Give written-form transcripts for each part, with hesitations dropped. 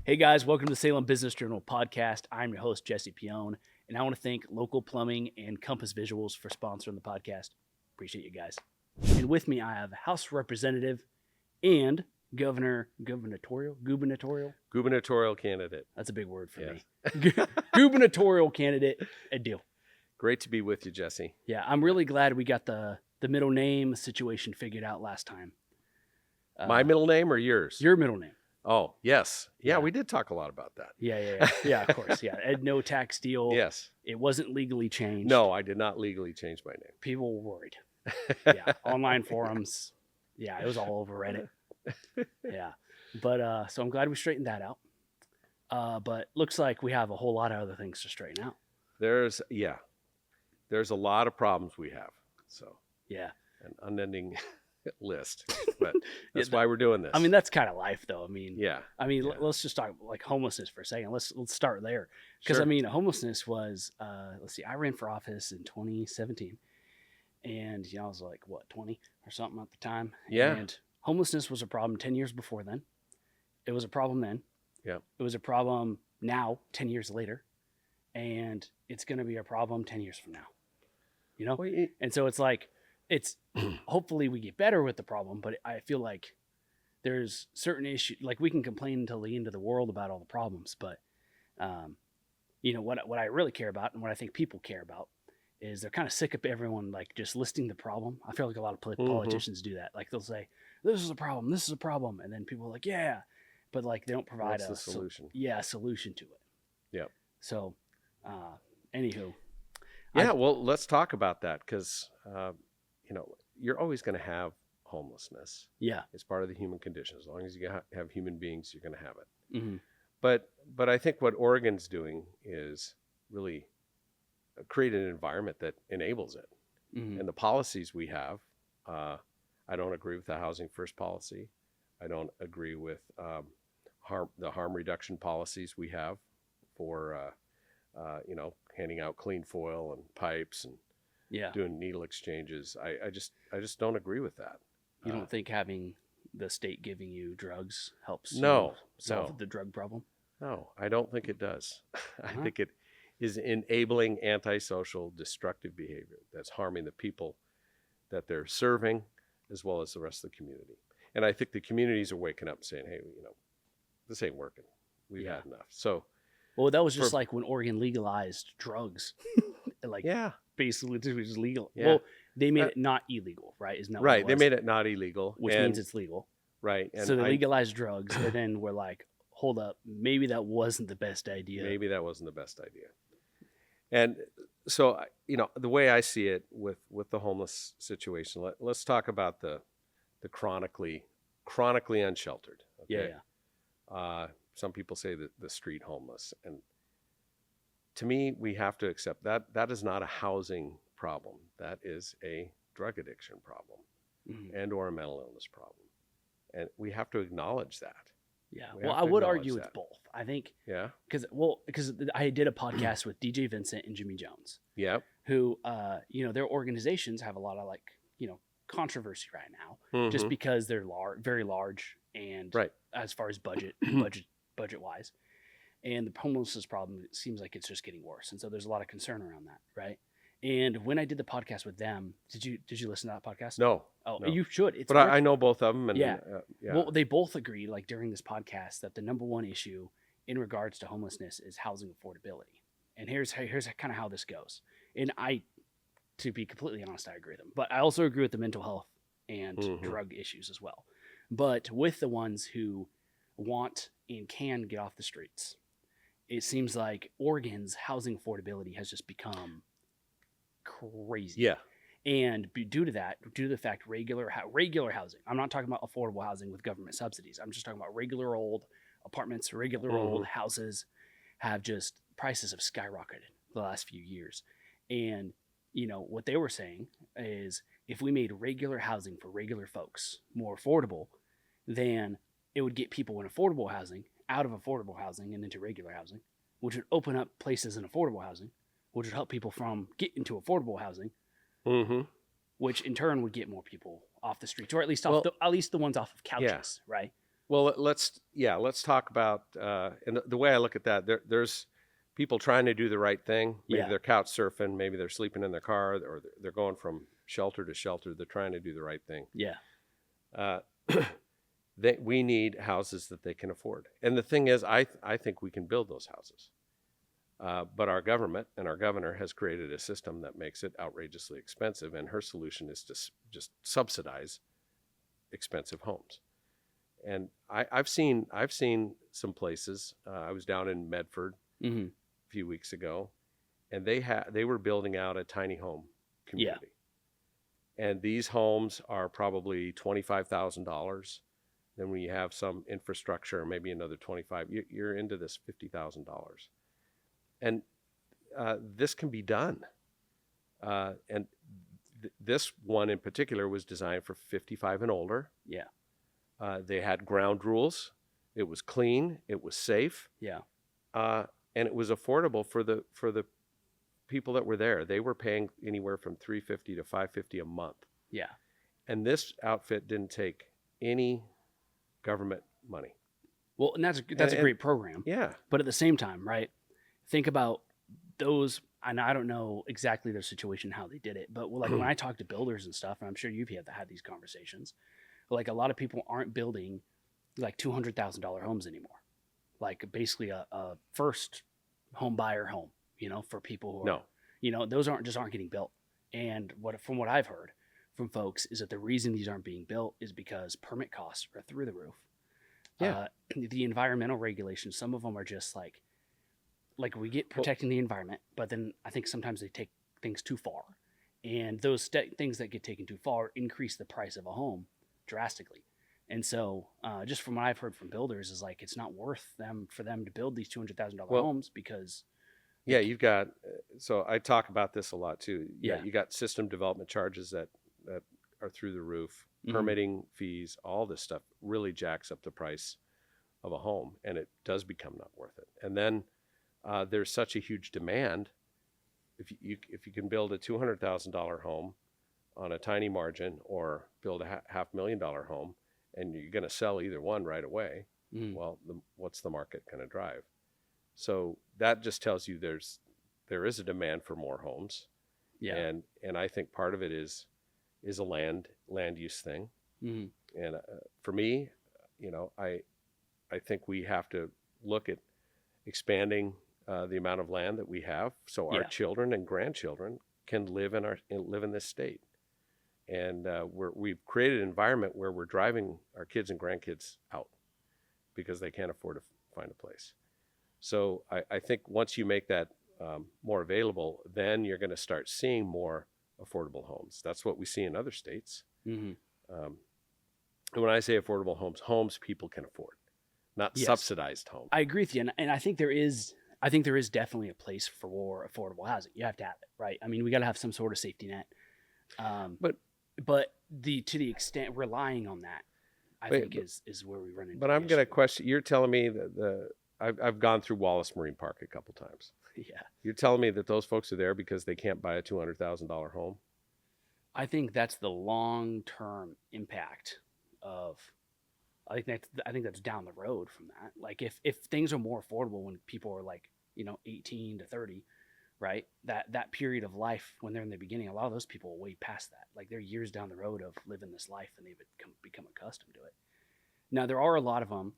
Hey guys, welcome to the Salem Business Journal podcast. I'm your host, Jesse Peone, and I want to thank Local Plumbing and Compass Visuals for sponsoring the podcast. Appreciate you guys. And with me, I have House Representative and gubernatorial candidate. That's a big word for me. Gubernatorial candidate, Ed Diehl. Great to be with you, Jesse. Yeah, I'm really glad we got the middle name situation figured out last time. My middle name or yours? Your middle name. Oh, yes. Yeah, we did talk a lot about that. Yeah, of course. Yeah, Ed No Tax Deal. Yes. It wasn't legally changed. No, I did not legally change my name. People were worried. Yeah, online forums. Yeah, it was all over Reddit. Yeah, but so I'm glad we straightened that out. But looks like we have a whole lot of other things to straighten out. There's a lot of problems we have. So yeah, an unending list, but that's why we're doing this. I mean, that's kind of life, though. Let's just talk like homelessness for a second. Let's start there because Sure. I mean, homelessness was. Let's see, I ran for office in 2017, and I was like 20 or something at the time. Yeah. And homelessness was a problem 10 years before then. It was a problem then. Yeah. It was a problem now, 10 years later, and it's going to be a problem 10 years from now. Well, And so it's like. It's hopefully we get better with the problem, but I feel like there's certain issues, like we can complain until the end of the world about all the problems, but what I really care about and what I think people care about is they're kind of sick of everyone like just listing the problem. I feel like a lot of politicians do that. Like they'll say, this is a problem, and then people are like, yeah, but like they don't provide a solution. A solution to it. Yeah. So, anywho. Yeah, well, let's talk about that because you're always going to have homelessness. Yeah. It's part of the human condition. As long as you have human beings, you're going to have it. Mm-hmm. But I think what Oregon's doing is really create an environment that enables it. Mm-hmm. And the policies we have, I don't agree with the housing first policy. I don't agree with the harm reduction policies we have for, handing out clean foil and pipes and doing needle exchanges. I just don't agree with that. You don't think having the state giving you drugs helps solve the drug problem? No, I don't think it does. I think it is enabling antisocial, destructive behavior that's harming the people that they're serving as well as the rest of the community. And I think the communities are waking up and saying, hey, this ain't working. We've had enough. So, well, that was just like when Oregon legalized drugs. Basically, it was legal. Yeah. Well, they made it not illegal, right? Isn't that right? What it was? They made it not illegal, which means it's legal, right? And so they legalized drugs, and then we're like, hold up, maybe that wasn't the best idea. And so, the way I see it with the homeless situation, let's talk about the chronically unsheltered. Okay? Yeah. Some people say the street homeless, and to me, we have to accept that is not a housing problem. That is a drug addiction problem, and or a mental illness problem, and we have to acknowledge that. Yeah. Well, I would argue it's both. I think. Yeah. Because I did a podcast with DJ Vincent and Jimmy Jones. Yeah. Who, their organizations have a lot of controversy right now, just because they're very large, and as far as budget wise, and the homelessness problem, it seems like it's just getting worse, and so there's a lot of concern around that, right? And when I did the podcast with them, did you listen to that podcast? No. Oh, no. You should. But I know both of them, and yeah. Well, they both agreed, during this podcast, that the number one issue in regards to homelessness is housing affordability. And here's kind of how this goes. And to be completely honest, I agree with them. But I also agree with the mental health and drug issues as well. But with the ones who want and can get off the streets, it seems like Oregon's housing affordability has just become crazy. Yeah. And due to the fact regular housing, I'm not talking about affordable housing with government subsidies. I'm just talking about regular old apartments, regular old houses have just prices have skyrocketed the last few years. And, what they were saying is if we made regular housing for regular folks more affordable, then it would get people in affordable housing out of affordable housing and into regular housing, which would open up places in affordable housing, which would help people from get into affordable housing, which in turn would get more people off the streets, or at least the ones off of couches, right? Well, let's talk about and the way I look at that. There's people trying to do the right thing. Maybe Yeah. they're couch surfing. Maybe they're sleeping in their car, or they're going from shelter to shelter. They're trying to do the right thing. Yeah. Uh, we need houses that they can afford. And the thing is, I think we can build those houses. But our government and our governor has created a system that makes it outrageously expensive. And her solution is to just subsidize expensive homes. And I've seen some places. I was down in Medford Mm-hmm. a few weeks ago, and they were building out a tiny home community. And these homes are probably $25,000. Then when you have some infrastructure, maybe another 25, you're into this $50,000. And this can be done. And this one in particular was designed for 55 and older. Yeah. They had ground rules. It was clean. It was safe. Yeah. And it was affordable for the people that were there. They were paying anywhere from $350 to $550 a month. Yeah. And this outfit didn't take any government money. Well, and that's a great program. Yeah. But at the same time, right? Think about those, and I don't know exactly their situation, how they did it, but like when I talk to builders and stuff, and I'm sure you've had these conversations, like a lot of people aren't building like $200,000 homes anymore. Like basically a first home buyer home, for people who are, those aren't getting built. And from what I've heard from folks is that the reason these aren't being built is because permit costs are through the roof. Yeah. The environmental regulations, some of them are just like we get protecting the environment, but then I think sometimes they take things too far. And those things that get taken too far increase the price of a home drastically. And so just from what I've heard from builders is like, it's not worth for them to build these $200,000 homes because. Yeah, you've got, so I talk about this a lot too. Yeah. You got system development charges that are through the roof, permitting fees, all this stuff really jacks up the price of a home, and it does become not worth it. And then there's such a huge demand. If you can build a $200,000 home on a tiny margin or build a $500,000 home, and you're going to sell either one right away, well, what's the market going to drive? So that just tells you there is a demand for more homes. Yeah. And I think part of it is a land use thing. Mm-hmm. And for me, I think we have to look at expanding the amount of land that we have, so our children and grandchildren can live in this state. And we've created an environment where we're driving our kids and grandkids out because they can't afford to find a place. So I think once you make that more available, then you're going to start seeing more affordable homes. That's what we see in other states. Mm-hmm. And when I say affordable homes people can afford, not subsidized homes. I agree with you, and I think there is definitely a place for affordable housing. You have to have it, right? I mean, we got to have some sort of safety net. But to the extent relying on that, I think is where we run into. But I'm going to question. You're telling me that I've gone through Wallace Marine Park a couple times. Yeah. You're telling me that those folks are there because they can't buy a $200,000 home? I think that's the long-term impact of. I think that's down the road from that. Like if things are more affordable when people are like 18 to 30, right? That period of life when they're in the beginning, a lot of those people are way past that. Like they're years down the road of living this life and they've become accustomed to it. Now there are a lot of them.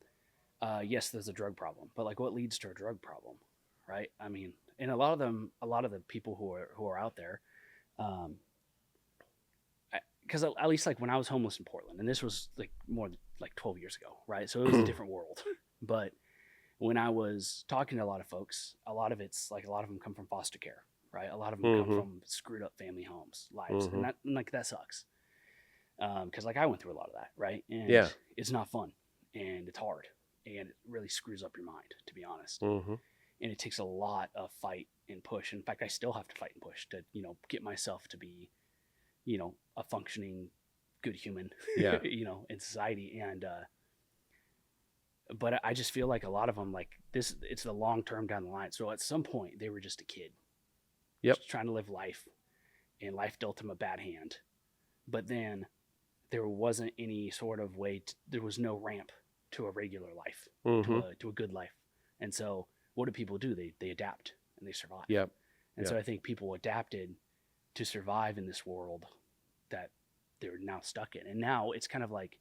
Yes, there's a drug problem, but like what leads to a drug problem, right? I mean, and a lot of the people who are out there, because at least like when I was homeless in Portland, and this was like more like 12 years ago, right? So it was a different world. But when I was talking to a lot of folks, a lot of them come from foster care, right? A lot of them come from screwed up family homes, lives, and that sucks. Because like I went through a lot of that, right? And it's not fun, and it's hard, and it really screws up your mind, to be honest. Mm-hmm. And it takes a lot of fight and push. In fact, I still have to fight and push to get myself to be a functioning good human, in society. And, but I just feel like a lot of them, like this, it's the long term down the line. So at some point they were just a kid, just trying to live life, and life dealt them a bad hand. But then there wasn't any sort of way there was no ramp to a regular life, Mm-hmm. to a good life. And so what do people do? They adapt and they survive. Yep. And so I think people adapted to survive in this world that they're now stuck in. And now it's kind of like,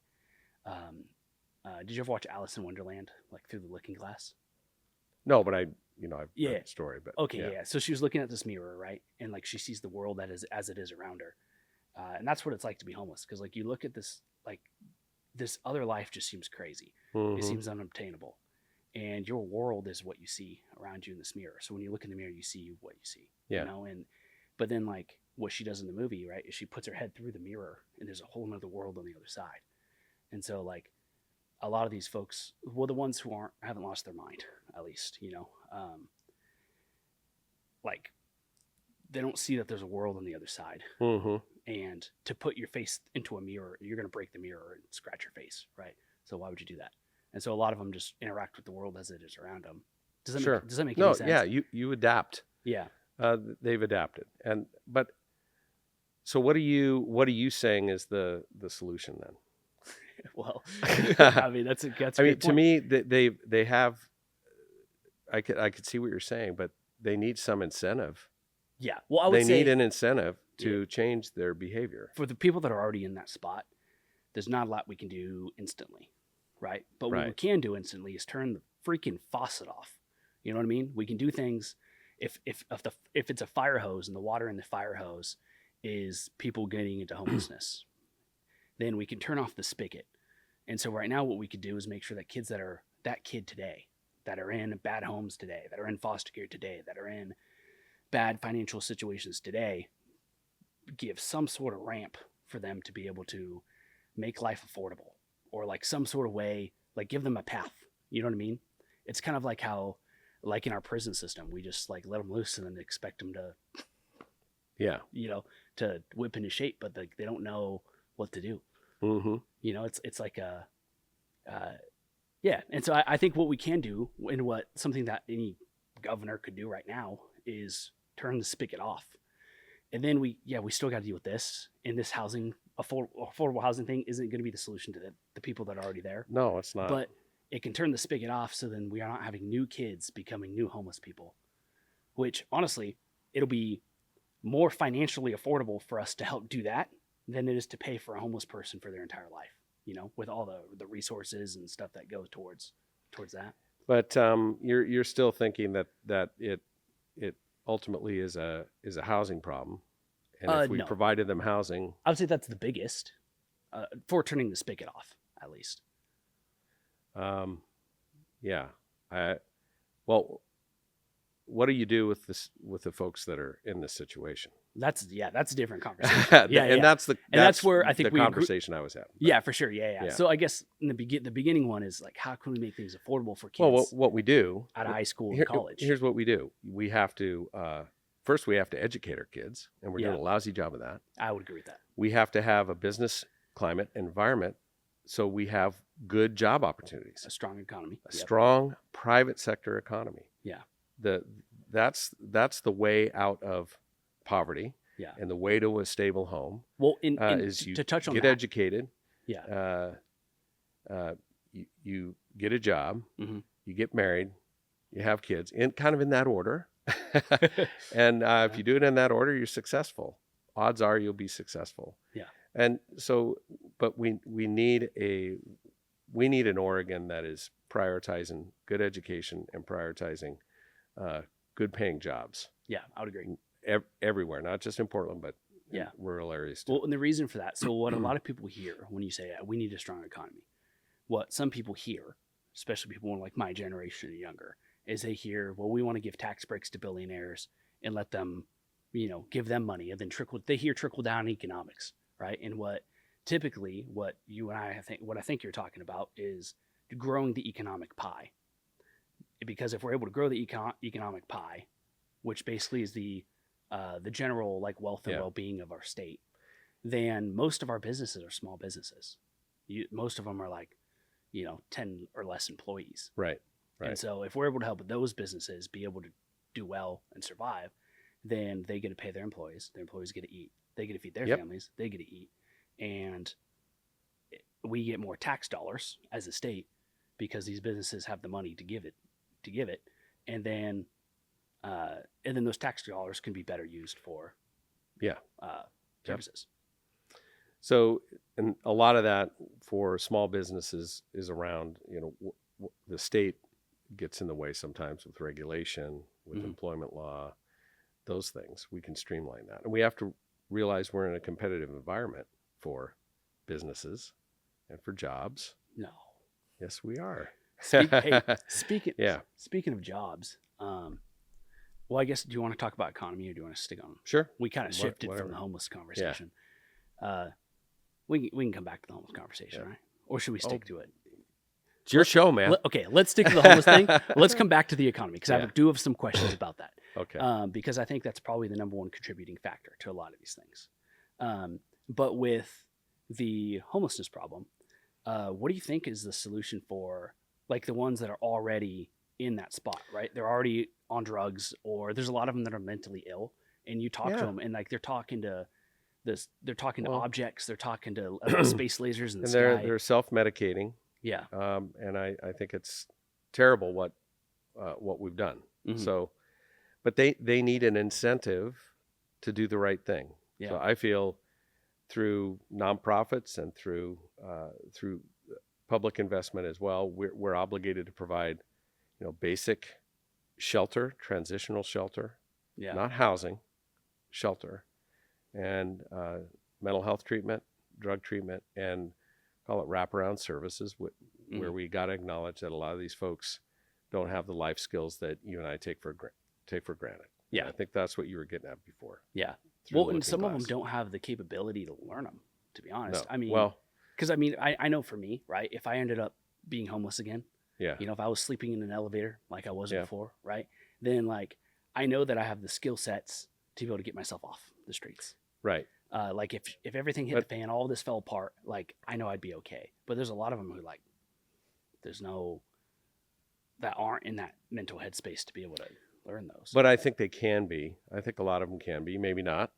did you ever watch Alice in Wonderland, like Through the Looking Glass? No, but I've heard Yeah. the story, but Okay, yeah. So she was looking at this mirror, right? And like she sees the world that is as it is around her. And that's what it's like to be homeless. Because like you look at this, like this other life just seems crazy. Mhm. It seems unobtainable. And your world is what you see around you in this mirror. So when you look in the mirror, you see what you see. Yeah. You know, but then like what she does in the movie, right, is she puts her head through the mirror and there's a whole nother world on the other side. And so like a lot of these folks, well, the ones who haven't lost their mind, at least, you know, like they don't see that there's a world on the other side. Mhm. And to put your face into a mirror, you're going to break the mirror and scratch your face, right? So why would you do that? And so a lot of them just interact with the world as it is around them. Does that make any sense? Yeah, you adapt. Yeah. They've adapted, but so what are you saying is the solution then? Well, I mean that's I mean, to to me, they have. I could see what you're saying, but they need some incentive. Yeah. Well, I would say they need an incentive to change their behavior. For the people that are already in that spot, there's not a lot we can do instantly, right? But what we can do instantly is turn the freaking faucet off. You know what I mean? We can do things. If it's a fire hose and the water in the fire hose is people getting into homelessness, then we can turn off the spigot. And so right now what we could do is make sure that kids that are that kid today, that are in bad homes today, that are in foster care today, that are in bad financial situations today, give some sort of ramp for them to be able to make life affordable, or like some sort of way, like give them a path. You know what I mean? It's kind of like how, like in our prison system, we just like let them loose and then expect them to, to whip into shape, but they don't know what to do. Mm-hmm. You know, it's like And so I think what we can do, and what something that any governor could do right now, is turn the spigot off. And then we still got to deal with this. And this affordable housing thing isn't going to be the solution to the people that are already there. No, it's not. But it can turn the spigot off, so then we are not having new kids becoming new homeless people, which honestly, it'll be more financially affordable for us to help do that than it is to pay for a homeless person for their entire life, you know, with all the resources and stuff that goes towards that. But you're still thinking that it ultimately is a housing problem, and if we no. provided them housing, I would say that's the biggest for turning the spigot off, at least. Well, what do you do with the folks that are in this situation? That's a different conversation. That's where I think the conversation I was having. Yeah, for sure. Yeah. So I guess in the beginning one is like, how can we make things affordable for kids? Well, what we do out of high school and college. Here's what we do. We have to first we have to educate our kids, and we're doing a lousy job of that. I would agree with that. We have to have a business climate environment so we have good job opportunities, a strong economy, strong private sector economy. Yeah. That's the way out of poverty. Yeah. And the way to a stable home. Well, is you to touch on get that, educated. Yeah. You get a job. Mm-hmm. You get married. You have kids, kind of in that order. And if you do it in that order, you're successful. Odds are you'll be successful. Yeah. And so, but we need an Oregon that is prioritizing good education and prioritizing good paying jobs. Yeah, I would agree. Everywhere, not just in Portland, but in rural areas too. Well, and the reason for that, so what a lot of people hear when you say we need a strong economy, what some people hear, especially people like my generation and younger, is they hear, well, we want to give tax breaks to billionaires and let them, give them money, and then they hear trickle down economics, right? And what you and I think you're talking about is growing the economic pie, because if we're able to grow the economic pie, which basically is the general like wealth and well-being of our state, then most of our businesses are small businesses. Most of them are like, 10 or less employees. Right. And so if we're able to help those businesses be able to do well and survive, then they get to pay their employees get to eat, they get to feed their families, they get to eat, and we get more tax dollars as a state, because these businesses have the money to give it, and then those tax dollars can be better used for Yeah. services. So, and a lot of that for small businesses is around, the state gets in the way sometimes with regulation, with employment law, those things. We can streamline that. And we have to realize we're in a competitive environment for businesses and for jobs. No. Yes, we are. Speaking of jobs, well, I guess, do you want to talk about economy or do you want to stick on? Sure. We kind of shifted from the homeless conversation. We can come back to the homeless conversation, right? Or should we stick to it? It's your show, man. Okay, let's stick to the homeless thing. Let's come back to the economy because I do have some questions about that. Okay. Because I think that's probably the number one contributing factor to a lot of these things. But with the homelessness problem, what do you think is the solution for like the ones that are already in that spot, right? They're already on drugs, or there's a lot of them that are mentally ill, and you talk to them and like they're talking to objects, they're talking to space lasers in the sky. They're self-medicating. Yeah. And I think it's terrible what we've done. So, but they need an incentive to do the right thing. Yeah. So I feel through nonprofits and through public investment as well, we're obligated to provide, basic shelter, transitional shelter, not housing, shelter, and mental health treatment, drug treatment, and call it wraparound services, where we got to acknowledge that a lot of these folks don't have the life skills that you and I take for granted. Yeah, and I think that's what you were getting at before. Yeah. Well, and some of them don't have the capability to learn them, to be honest. No. I mean, because I know for me, right, if I ended up being homeless again, if I was sleeping in an elevator like I was before, right, then like I know that I have the skill sets to be able to get myself off the streets. Right. Like if everything hit the fan, all this fell apart, like I know I'd be okay. But there's a lot of them who like that aren't in that mental headspace to be able to learn those. But I think they can be. I think a lot of them can be. Maybe not.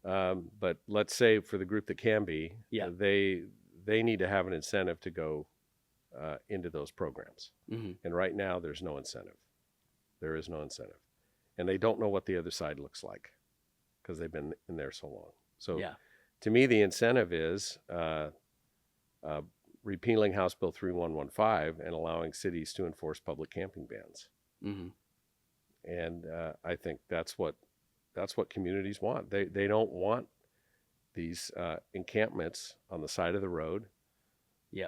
But let's say for the group that can be, they need to have an incentive to go into those programs. And right now, there's no incentive. There is no incentive, and they don't know what the other side looks like because they've been in there so long. So, to me, the incentive is repealing House Bill 3115 and allowing cities to enforce public camping bans. And I think that's what communities want. They don't want these encampments on the side of the road.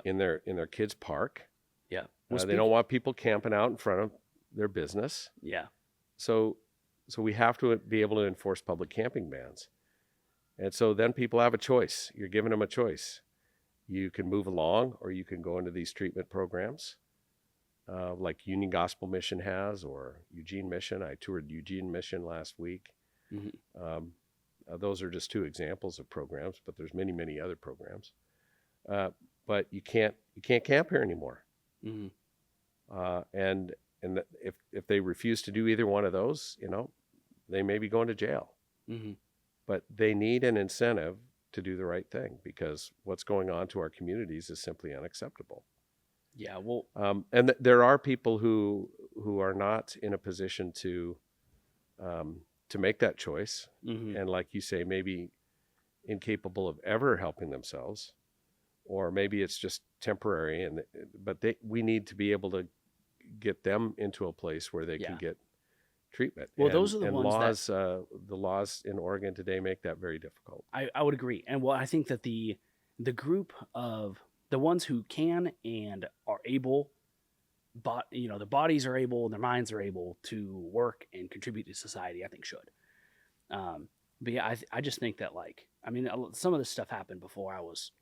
In their kids' park. They don't want people camping out in front of their business. So we have to be able to enforce public camping bans. And so then people have a choice. You're giving them a choice. You can move along, or you can go into these treatment programs like Union Gospel Mission has, or Eugene Mission. I toured Eugene Mission last week. Those are just two examples of programs, but there's many, many other programs. But you can't camp here anymore. And if they refuse to do either one of those, they may be going to jail. But they need an incentive to do the right thing, because what's going on to our communities is simply unacceptable. And there are people who are not in a position to make that choice, and like you say, maybe incapable of ever helping themselves, or maybe it's just temporary. But we need to be able to get them into a place where they can get treatment. Well, those are the ones the laws in Oregon today make that very difficult. I would agree. And I think that the group of the ones who can and are able, but their bodies are able and their minds are able to work and contribute to society, I think should. But yeah, I just think that some of this stuff happened before I was,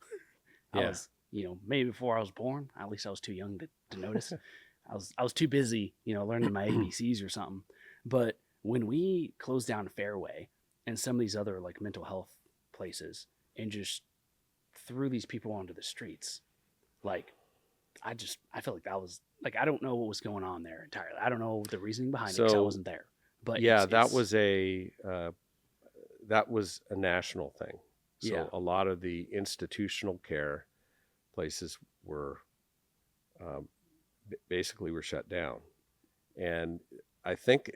maybe before I was born. At least I was too young to notice. I was too busy, learning my ABCs or something. But when we closed down Fairway and some of these other like mental health places and just threw these people onto the streets, I feel like that was I don't know what was going on there entirely. I don't know the reasoning behind it because I wasn't there. But that was a national thing. So a lot of the institutional care places were basically were shut down. And I think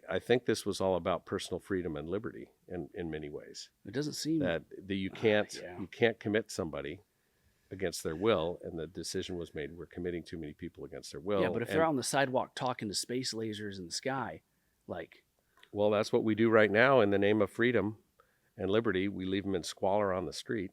this was all about personal freedom and liberty in many ways. It doesn't seem that you can't commit somebody against their will, and the decision was made, we're committing too many people against their will. Yeah, but if they're on the sidewalk talking to space lasers in the sky, like... Well, that's what we do right now in the name of freedom and liberty. We leave them in squalor on the street.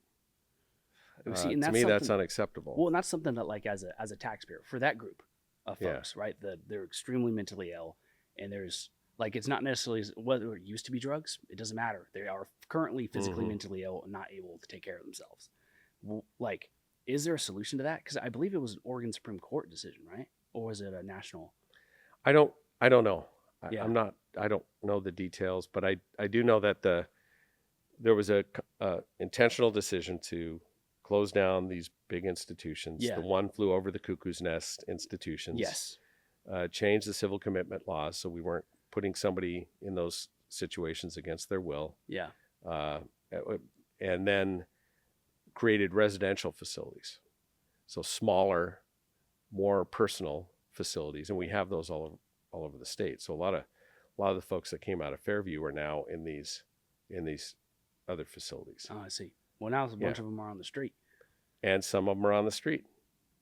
See, to me, that's unacceptable. Well, and that's something that, like, as a taxpayer, for that group of folks, right, they're extremely mentally ill, and there's, like, it's not necessarily whether it used to be drugs. It doesn't matter. They are currently physically, mentally ill and not able to take care of themselves. Like, is there a solution to that? Because I believe it was an Oregon Supreme Court decision, right? Or was it a national? I don't know. Yeah. I don't know the details, but I do know that there was a intentional decision to close down these big institutions. Yeah. The one flew over the cuckoo's nest institutions. Yes. Change the civil commitment laws so we weren't putting somebody in those situations against their will. Yeah. And then created residential facilities, so smaller, more personal facilities, and we have those all over the state. So a lot of the folks that came out of Fairview are now in these other facilities. Oh, I see. Well, now a bunch of them are on the street, and some of them are on the street.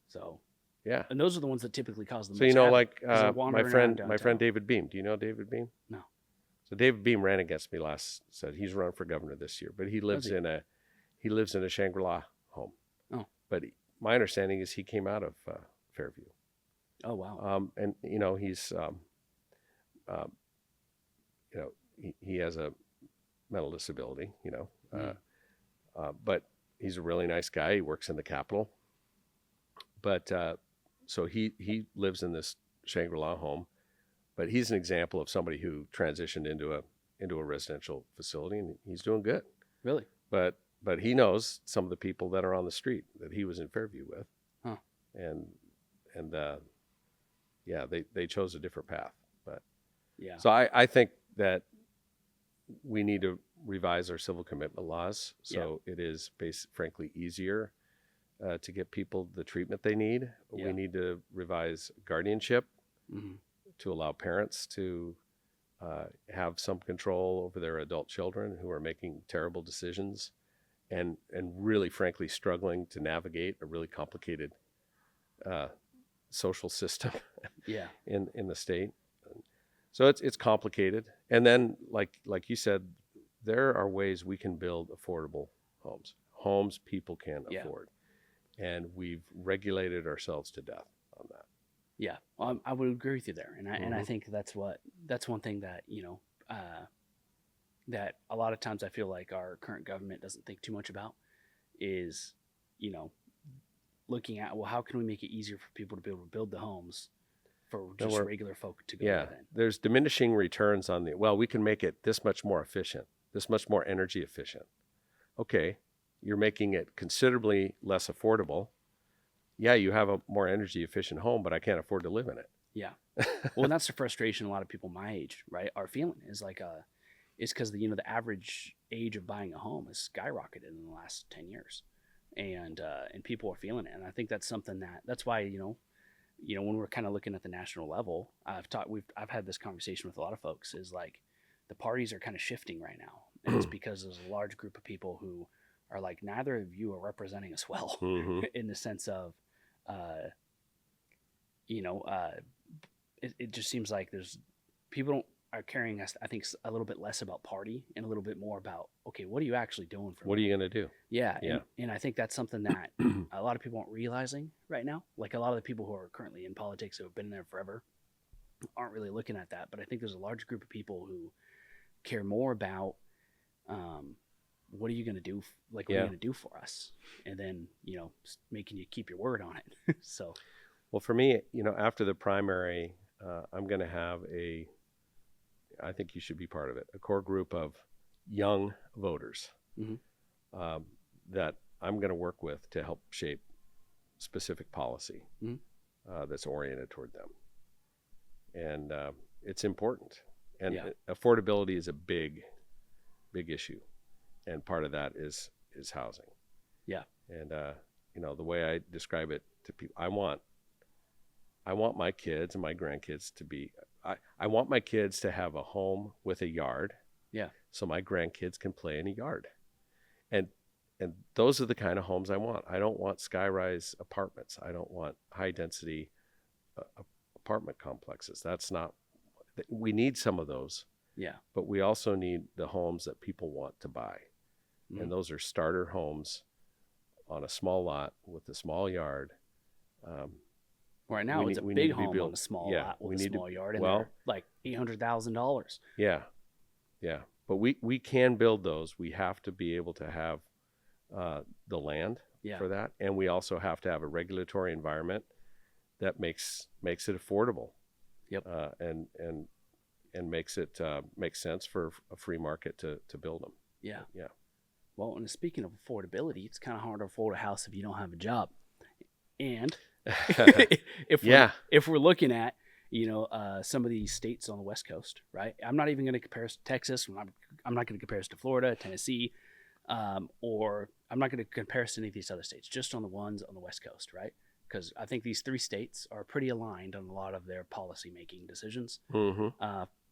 So yeah, and those are the ones that typically cause the most. So havoc, like my friend David Beam. Do you know David Beam? No. So David Beam ran against me said he's running for governor this year, but he lives in a Shangri-La home. Oh. But my understanding is he came out of Fairview. Oh, wow. And he's he has a mental disability, but he's a really nice guy. He works in the Capitol. But so he lives in this Shangri-La home, but he's an example of somebody who transitioned into a residential facility, and he's doing good. Really? But he knows some of the people that are on the street that he was in Fairview with. Huh. And they chose a different path. But yeah. So I think that we need to revise our civil commitment laws so it is frankly easier to get people the treatment they need. Yeah. We need to revise guardianship Mm-hmm. to allow parents to have some control over their adult children who are making terrible decisions and really frankly struggling to navigate a really complicated social system in the state. So it's complicated. And then like you said, there are ways we can build affordable homes people can afford. And we've regulated ourselves to death on that. Yeah, I would agree with you there, and I think that's one thing that that a lot of times I feel like our current government doesn't think too much about is looking at, well, how can we make it easier for people to be able to build the homes for just regular folk to go live in? There's diminishing returns on we can make it this much more efficient, this much more energy efficient. Okay, you're making it considerably less affordable. Yeah, you have a more energy efficient home, but I can't afford to live in it. Yeah. Well, and that's the frustration a lot of people my age, right, are feeling is like it's because the average age of buying a home has skyrocketed in the last 10 years. And people are feeling it. And I think that's something that's why, when we're kind of looking at the national level, I've had this conversation with a lot of folks is like the parties are kind of shifting right now. And it's because there's a large group of people who are like, neither of you are representing us well in the sense of, it just seems like there's people are carrying us, I think, a little bit less about party and a little bit more about, okay, what are you actually doing for me? What are you going to do? Yeah. And I think that's something that a lot of people aren't realizing right now. Like a lot of the people who are currently in politics who have been there forever aren't really looking at that. But I think there's a large group of people who care more about, what are you going to do? Like, what are you going to do for us? And then, making you keep your word on it. So, well, for me, after the primary, I'm going to have I think you should be part of it, a core group of young voters that I'm going to work with to help shape specific policy that's oriented toward them. And it's important. And affordability is a big, big issue. And part of that is housing. Yeah. And, the way I describe it to people, I want I want my kids and my grandkids to be, I want my kids to have a home with a yard. Yeah. So my grandkids can play in a yard. And those are the kind of homes I want. I don't want skyrise apartments. I don't want high density apartment complexes. That's not, we need some of those. Yeah. But we also need the homes that people want to buy. Mm-hmm. And those are starter homes on a small lot with a small yard. Right now, it's a big home on a small lot with a small yard, and they're like $800,000. Yeah, yeah. But we can build those. We have to be able to have the land for that, and we also have to have a regulatory environment that makes it affordable. Yep. And makes it make sense for a free market to build them. Yeah. Yeah. Well, and speaking of affordability, it's kind of hard to afford a house if you don't have a job. And if we're looking at, some of these states on the West Coast, right? I'm not even going to compare us to Texas. I'm not going to compare us to Florida, Tennessee, or I'm not going to compare us to any of these other states, just on the ones on the West Coast, right? Because I think these 3 states are pretty aligned on a lot of their policy making decisions. Mm-hmm.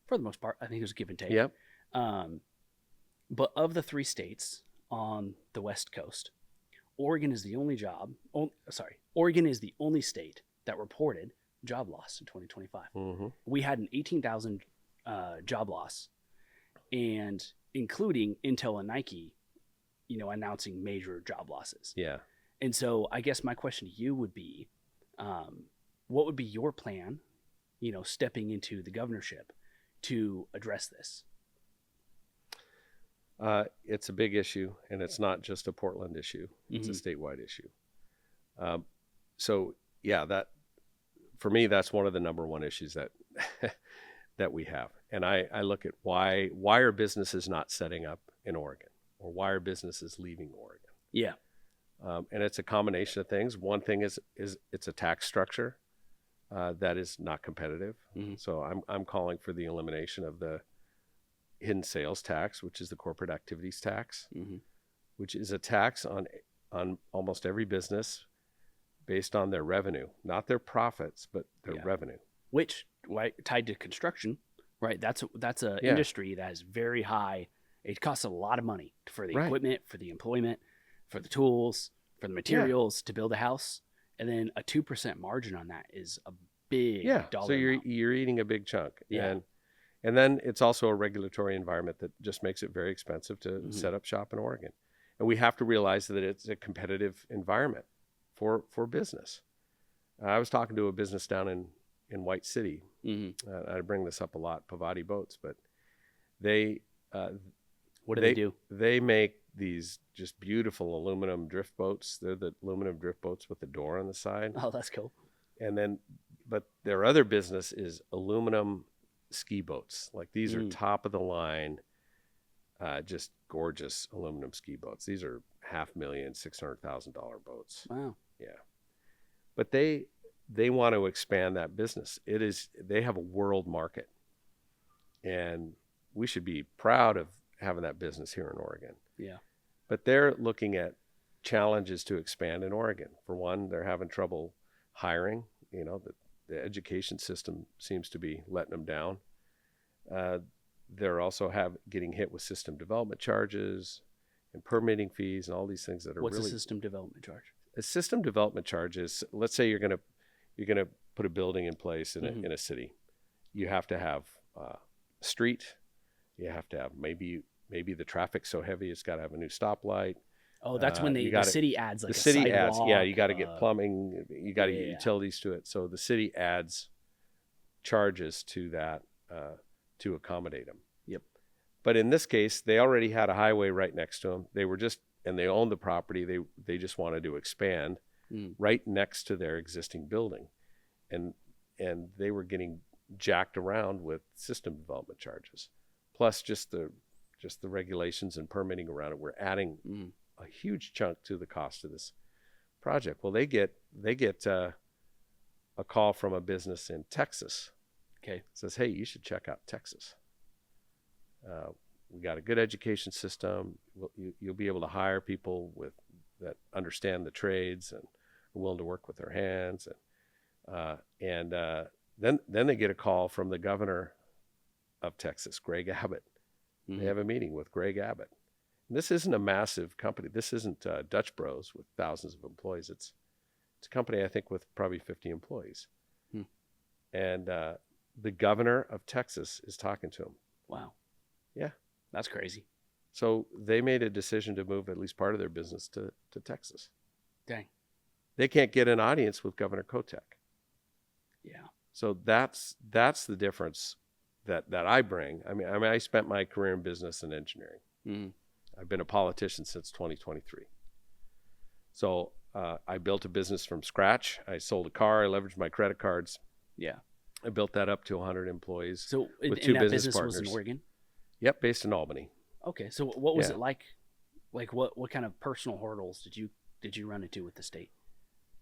For the most part, I think there's give and take. Yep. But of the 3 states on the West Coast, Oregon is the only state that reported job loss in 2025. Mm-hmm. We had an 18,000 job loss, and including Intel and Nike, announcing major job losses. Yeah. And so I guess my question to you would be, what would be your plan, stepping into the governorship to address this? It's a big issue, and it's not just a Portland issue. It's a statewide issue. So yeah, that for me, that's one of the number one issues that that we have. And I look at why are businesses not setting up in Oregon, or why are businesses leaving Oregon? Yeah. And it's a combination of things. One thing is it's a tax structure that is not competitive. Mm-hmm. So I'm calling for the elimination of the hidden sales tax, which is the corporate activities tax, which is a tax on almost every business based on their revenue, not their profits, but their revenue. Which, right, tied to construction, right? That's an industry that is very high. It costs a lot of money for the equipment, for the employment, for the tools, for the materials to build a house, and then a 2% margin on that is a big dollar. So amount. you're eating a big chunk. Yeah. And then it's also a regulatory environment that just makes it very expensive to set up shop in Oregon. And we have to realize that it's a competitive environment for business. I was talking to a business down in White City. I bring this up a lot, Pavati Boats, but they what do they do? They make these just beautiful aluminum drift boats. They're the aluminum drift boats with the door on the side. Oh, that's cool. And then, but their other business is aluminum ski boats. Like these are top of the line, just gorgeous aluminum ski boats. These are $500,000, $600,000 boats. Wow. Yeah. But they want to expand that business. They have a world market, and we should be proud of having that business here in Oregon. Yeah. But they're looking at challenges to expand in Oregon. For one, they're having trouble hiring. The education system seems to be letting them down. They're also getting hit with system development charges and permitting fees and all these things that are What's a system development charge? A system development charge is, let's say you're gonna put a building in place in a city. You have to have a street. You have to have maybe the traffic's so heavy it's got to have a new stoplight. Oh, that's when the city adds like the city sidewalk, adds. Yeah, you got to get plumbing. You got to get utilities to it. So the city adds charges to that to accommodate them. Yep. But in this case, they already had a highway right next to them. And they owned the property. They just wanted to expand right next to their existing building, and they were getting jacked around with system development charges, plus just the regulations and permitting around it. We're adding a huge chunk to the cost of this project. Well, they get a call from a business in Texas. Okay, says, hey, you should check out Texas. We got a good education system. You'll be able to hire people that understand the trades and are willing to work with their hands. And then they get a call from the governor of Texas, Greg Abbott. Mhm. They have a meeting with Greg Abbott. And this isn't a massive company. This isn't Dutch Bros with thousands of employees. It's a company, I think, with probably 50 employees. Hmm. And the governor of Texas is talking to him. Wow. Yeah. That's crazy. So they made a decision to move at least part of their business to Texas. Dang. They can't get an audience with Governor Kotek. Yeah. So that's the difference that I bring. I mean, I spent my career in business and engineering. Mm-hmm. I've been a politician since 2023. So I built a business from scratch. I sold a car. I leveraged my credit cards. Yeah. I built that up to 100 employees. So with and two that business business partners. was in Oregon? Yep, based in Albany. Okay. So what was Yeah. it like? Like what kind of personal hurdles did you run into with the state?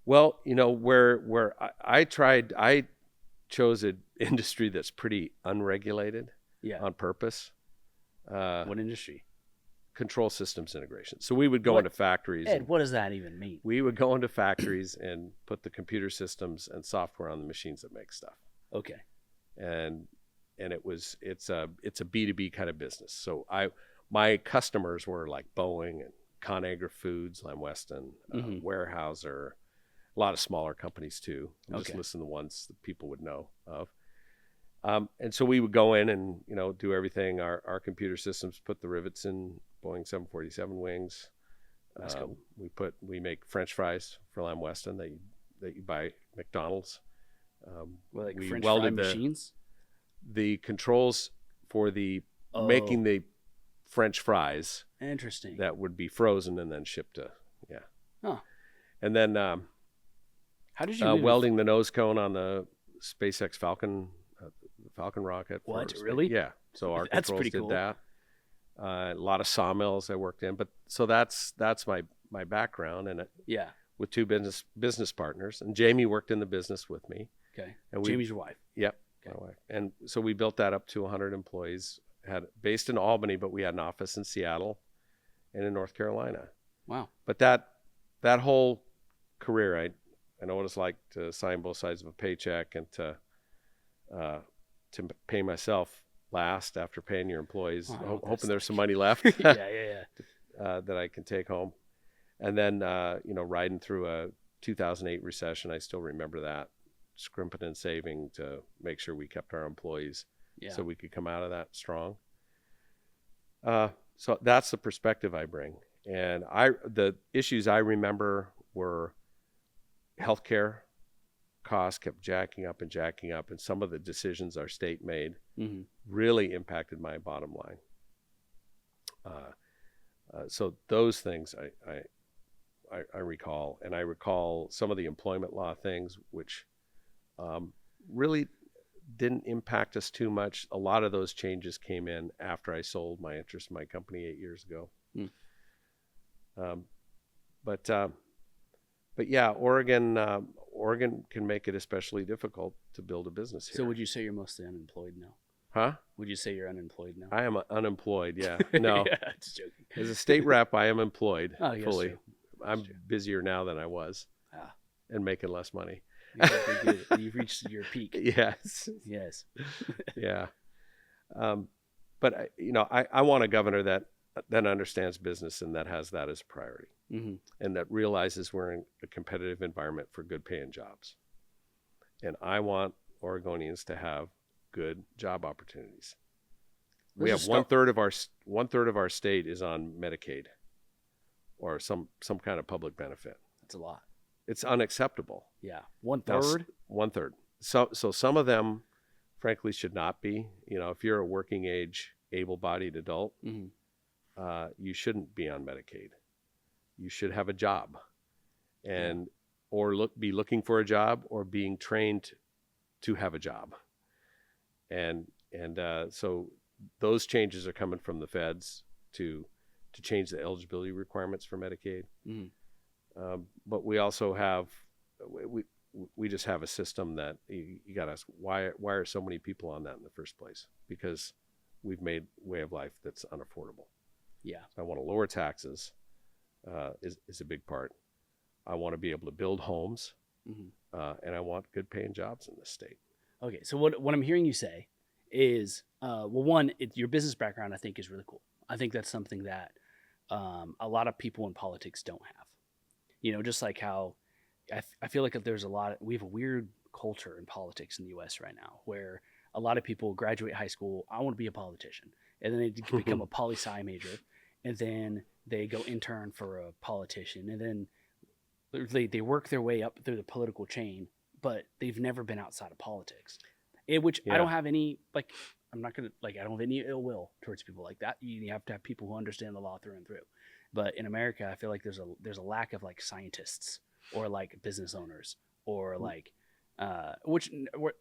Well, where I chose an industry that's pretty unregulated Yeah. on purpose. What industry? Control systems integration. So we would go What- into factories. Ed, what does that even mean? We would go into factories and put the computer systems and software on the machines that make stuff. Okay. And it's a B2B kind of business. So my customers were like Boeing and ConAgra Foods, Lamb Weston, Mhm. Weyerhaeuser, a lot of smaller companies too. I'm just Okay. listing the ones that people would know of. And so we would go in and do everything. Our computer systems put the rivets in Boeing 747 wings. That's cool. We make French fries for Lamb Weston that you buy at McDonald's. Like we French welded fry machines? the controls for making the French fries Interesting. that would be frozen and then shipped to Huh. And then How did you welding the nose cone on the SpaceX Falcon rocket. What, space. really? Yeah. So our That's controls pretty did cool. that. A lot of sawmills I worked in, but so that's my background, and Yeah. with two business partners, and Jamie worked in the business with me. Okay. And Jamie's your wife. Yep. Okay. My wife. And so we built that up to 100 employees, based in Albany, but we had an office in Seattle and in North Carolina. Wow. But that whole career, I know what it's like to sign both sides of a paycheck and to pay myself last after paying your employees, Wow, that's hoping there's some money left yeah. that I can take home. And then, riding through a 2008 recession, I still remember that, scrimping and saving to make sure we kept our employees Yeah. so we could come out of that strong. So that's the perspective I bring. And the issues I remember were healthcare costs kept jacking up, and some of the decisions our state made Mm-hmm. really impacted my bottom line. So those things I recall, and I recall some of the employment law things, which really didn't impact us too much. A lot of those changes came in after I sold my interest in my company 8 years ago. But yeah, Oregon can make it especially difficult to build a business here. So would you say you're mostly unemployed now? Huh? Would you say you're unemployed now? I am unemployed. Yeah. No. Yeah, just joking. As a state rep, I am employed Oh, yes, fully. true. I'm true. busier now than I was, Ah. and making less money. You've reached your peak. Yes. Yes. Yeah. But I want a governor that understands business and that has that as a priority, Mm-hmm. and that realizes we're in a competitive environment for good paying jobs. And I want Oregonians to have good job opportunities. We have one third of our state is on Medicaid or some kind of public benefit. That's a lot. It's unacceptable. Yeah. One third. One third. So some of them, frankly, should not be. If you're a working age, able-bodied adult, Mm-hmm. You shouldn't be on Medicaid. You should have a job, or be looking for a job, or being trained to have a job. And so those changes are coming from the feds to change the eligibility requirements for Medicaid. Mm-hmm. But we also have we just have a system that you got to ask, why are so many people on that in the first place? Because we've made way of life that's unaffordable. Yeah. I want to lower taxes, is a big part. I want to be able to build homes and I want good paying jobs in this state. Okay, so what I'm hearing you say is, well, one, your business background I think is really cool. I think that's something that a lot of people in politics don't have. Just like how I feel like we have a weird culture in politics in the U.S. right now, where a lot of people graduate high school, I want to be a politician, and then they become a poli-sci major, and then they go intern for a politician, and then they work their way up through the political chain, but they've never been outside of politics. Which I don't have any, I'm not going to, I don't have any ill will towards people like that. You have to have people who understand the law through and through. But in America, I feel like there's a lack of scientists or business owners or which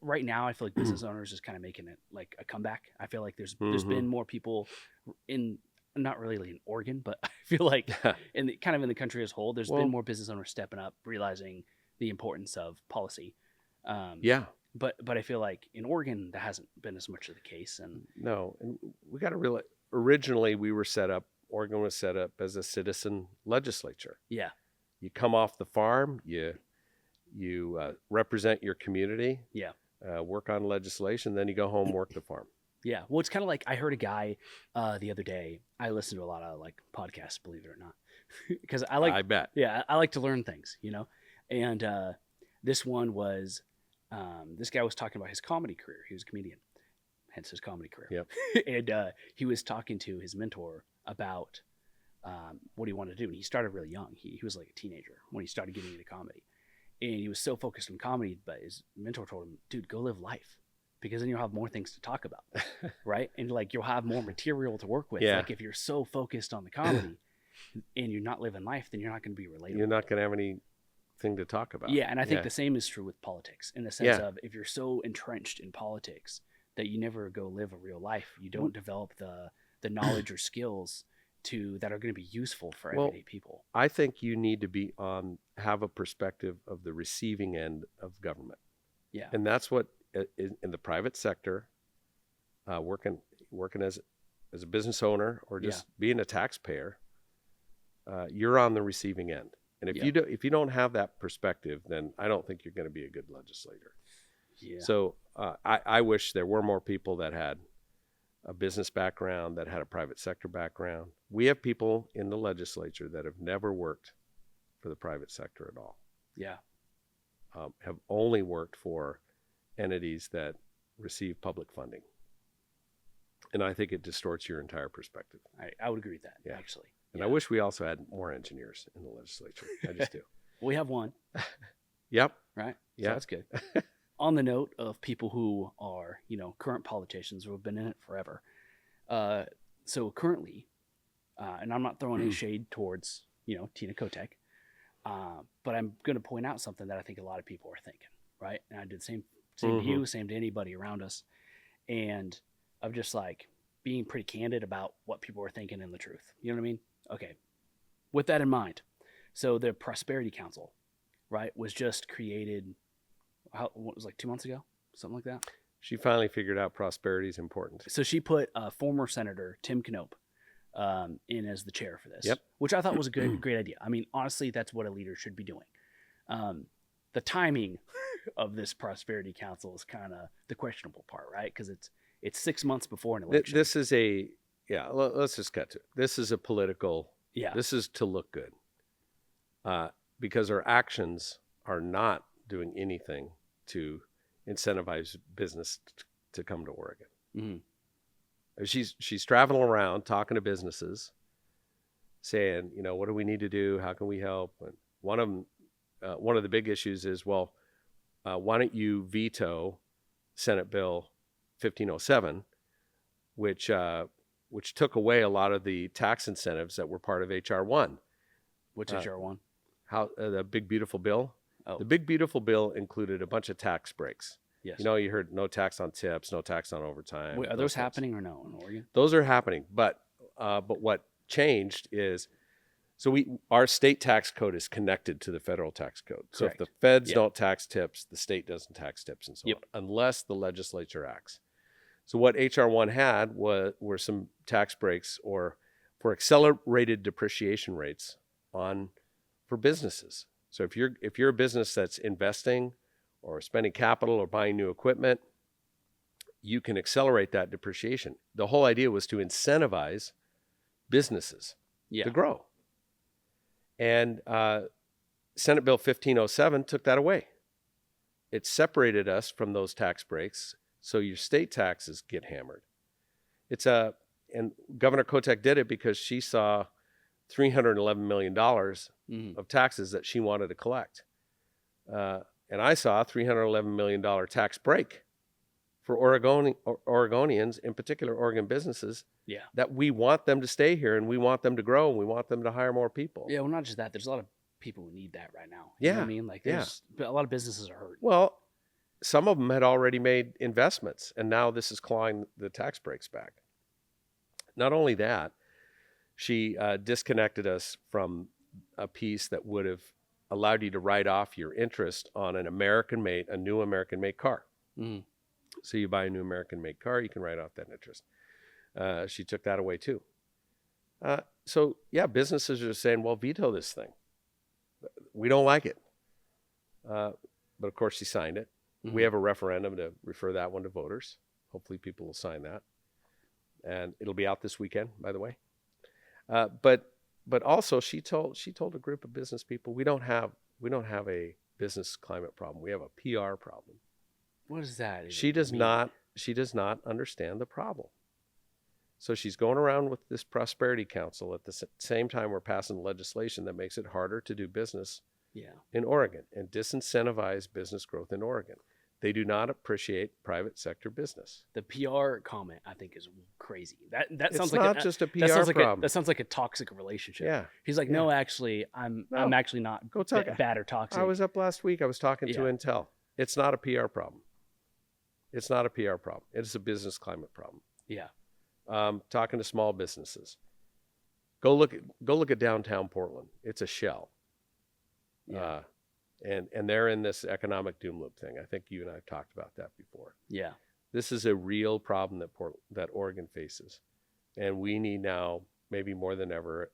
right now I feel like business owners is kind of making it a comeback. I feel like there's been more people not really in Oregon, but I feel like in the country as a whole, there's been more business owners stepping up, realizing the importance of policy. But I feel like in Oregon that hasn't been as much of the case. And we got to realize originally Oregon was set up as a citizen legislature. Yeah. You come off the farm, you represent your community. Yeah. Work on legislation, then you go home, work the farm. Yeah. Well, it's kind of I heard a guy the other day. I listen to a lot of podcasts, believe it or not, because I bet. Yeah, I like to learn things, And this one was this guy was talking about his comedy career. He was a comedian, hence his comedy career. Yep. And he was talking to his mentor about what he wanted to do. And he started really young. He was like a teenager when he started getting into comedy. And he was so focused on comedy, but his mentor told him, dude, go live life, because then you'll have more things to talk about, right? And you'll have more material to work with. Yeah. If you're so focused on the comedy and you're not living life, then you're not going to be relatable. You're not going to have anything to talk about. Yeah, and I think the same is true with politics, in the sense of if you're so entrenched in politics that you never go live a real life, you don't develop the knowledge or skills that are going to be useful for everyday people. I think you need to have a perspective of the receiving end of government. Yeah. And that's what in the private sector, working as a business owner or just being a taxpayer, you're on the receiving end. And if you don't have that perspective, then I don't think you're going to be a good legislator. Yeah. So I wish there were more people that had a business background, that had a private sector background. We have people in the legislature that have never worked for the private sector at all. Yeah. Have only worked for entities that receive public funding. And I think it distorts your entire perspective. I would agree with that, actually. And I wish we also had more engineers in the legislature. I just do. We have one. Yep. Right? Yeah. So that's good. On the note of people who are, current politicians who have been in it forever. So currently, and I'm not throwing any shade towards, Tina Kotek, but I'm going to point out something that I think a lot of people are thinking, right? And I did the same to you, same to anybody around us. And of just being pretty candid about what people are thinking and the truth. You know what I mean? Okay. With that in mind, so the Prosperity Council, right, was just created, what was 2 months ago? Something like that? She finally figured out prosperity is important. So she put former Senator Tim Knope in as the chair for this, which I thought was a great idea. I mean, honestly, that's what a leader should be doing. The timing of this Prosperity Council is kind of the questionable part, right? Because it's 6 months before an election. This is let's just cut to it. This is a political, this is to look good. Because our actions are not doing anything to incentivize business to come to Oregon. Mm-hmm. She's traveling around talking to businesses, saying, what do we need to do? How can we help? And one of the big issues is, why don't you veto Senate Bill 1507, which took away a lot of the tax incentives that were part of HR 1. Which HR 1? The Big Beautiful Bill. Oh. The Big Beautiful Bill included a bunch of tax breaks. Yes. You heard no tax on tips, no tax on overtime. Wait, are those happening or no in Oregon? Those are happening, but what changed is, our state tax code is connected to the federal tax code. So Correct. if the feds don't tax tips, the state doesn't tax tips and so Yep. on, unless the legislature acts. So what HR 1 had were some tax breaks or for accelerated depreciation rates for businesses. So if you're a business that's investing or spending capital or buying new equipment, you can accelerate that depreciation. The whole idea was to incentivize businesses to grow. And Senate Bill 1507 took that away. It separated us from those tax breaks, so your state taxes get hammered. And Governor Kotek did it because she saw $311 million of taxes that she wanted to collect. And I saw a $311 million tax break for Oregonians, in particular Oregon businesses, that we want them to stay here and we want them to grow and we want them to hire more people. Yeah, well, not just that. There's a lot of people who need that right now. You know what I mean? Like, but a lot of businesses are hurt. Well, some of them had already made investments, and now this is clawing the tax breaks back. Not only that, she disconnected us from a piece that would have allowed you to write off your interest on a new American-made car. So you buy a new American-made car, you can write off that interest. She took that away too. So businesses are saying, well, veto this thing. We don't like it. But of course she signed it. We have a referendum to refer that one to voters. Hopefully people will sign that. And it'll be out this weekend, by the way. But also she told a group of business people, we don't have a business climate problem. We have a PR problem. What is that? She does not understand the problem. So she's going around with this prosperity council at the same time we're passing legislation that makes it harder to do business in Oregon and disincentivize business growth in Oregon. They do not appreciate private sector business. The PR comment, I think, is crazy. That sounds it's not just a PR problem. That sounds like a toxic relationship. Yeah. He's like, no, actually, I'm actually not bad or toxic. I was up last week. I was talking to Intel. It's not a PR problem. It's not a PR problem. It's a business climate problem. Yeah. Talking to small businesses. Go look at downtown Portland. It's a shell. Yeah. And they're in this economic doom loop thing. I think you and I have talked about that before. Yeah. This is a real problem that Oregon faces. And we need now, maybe more than ever,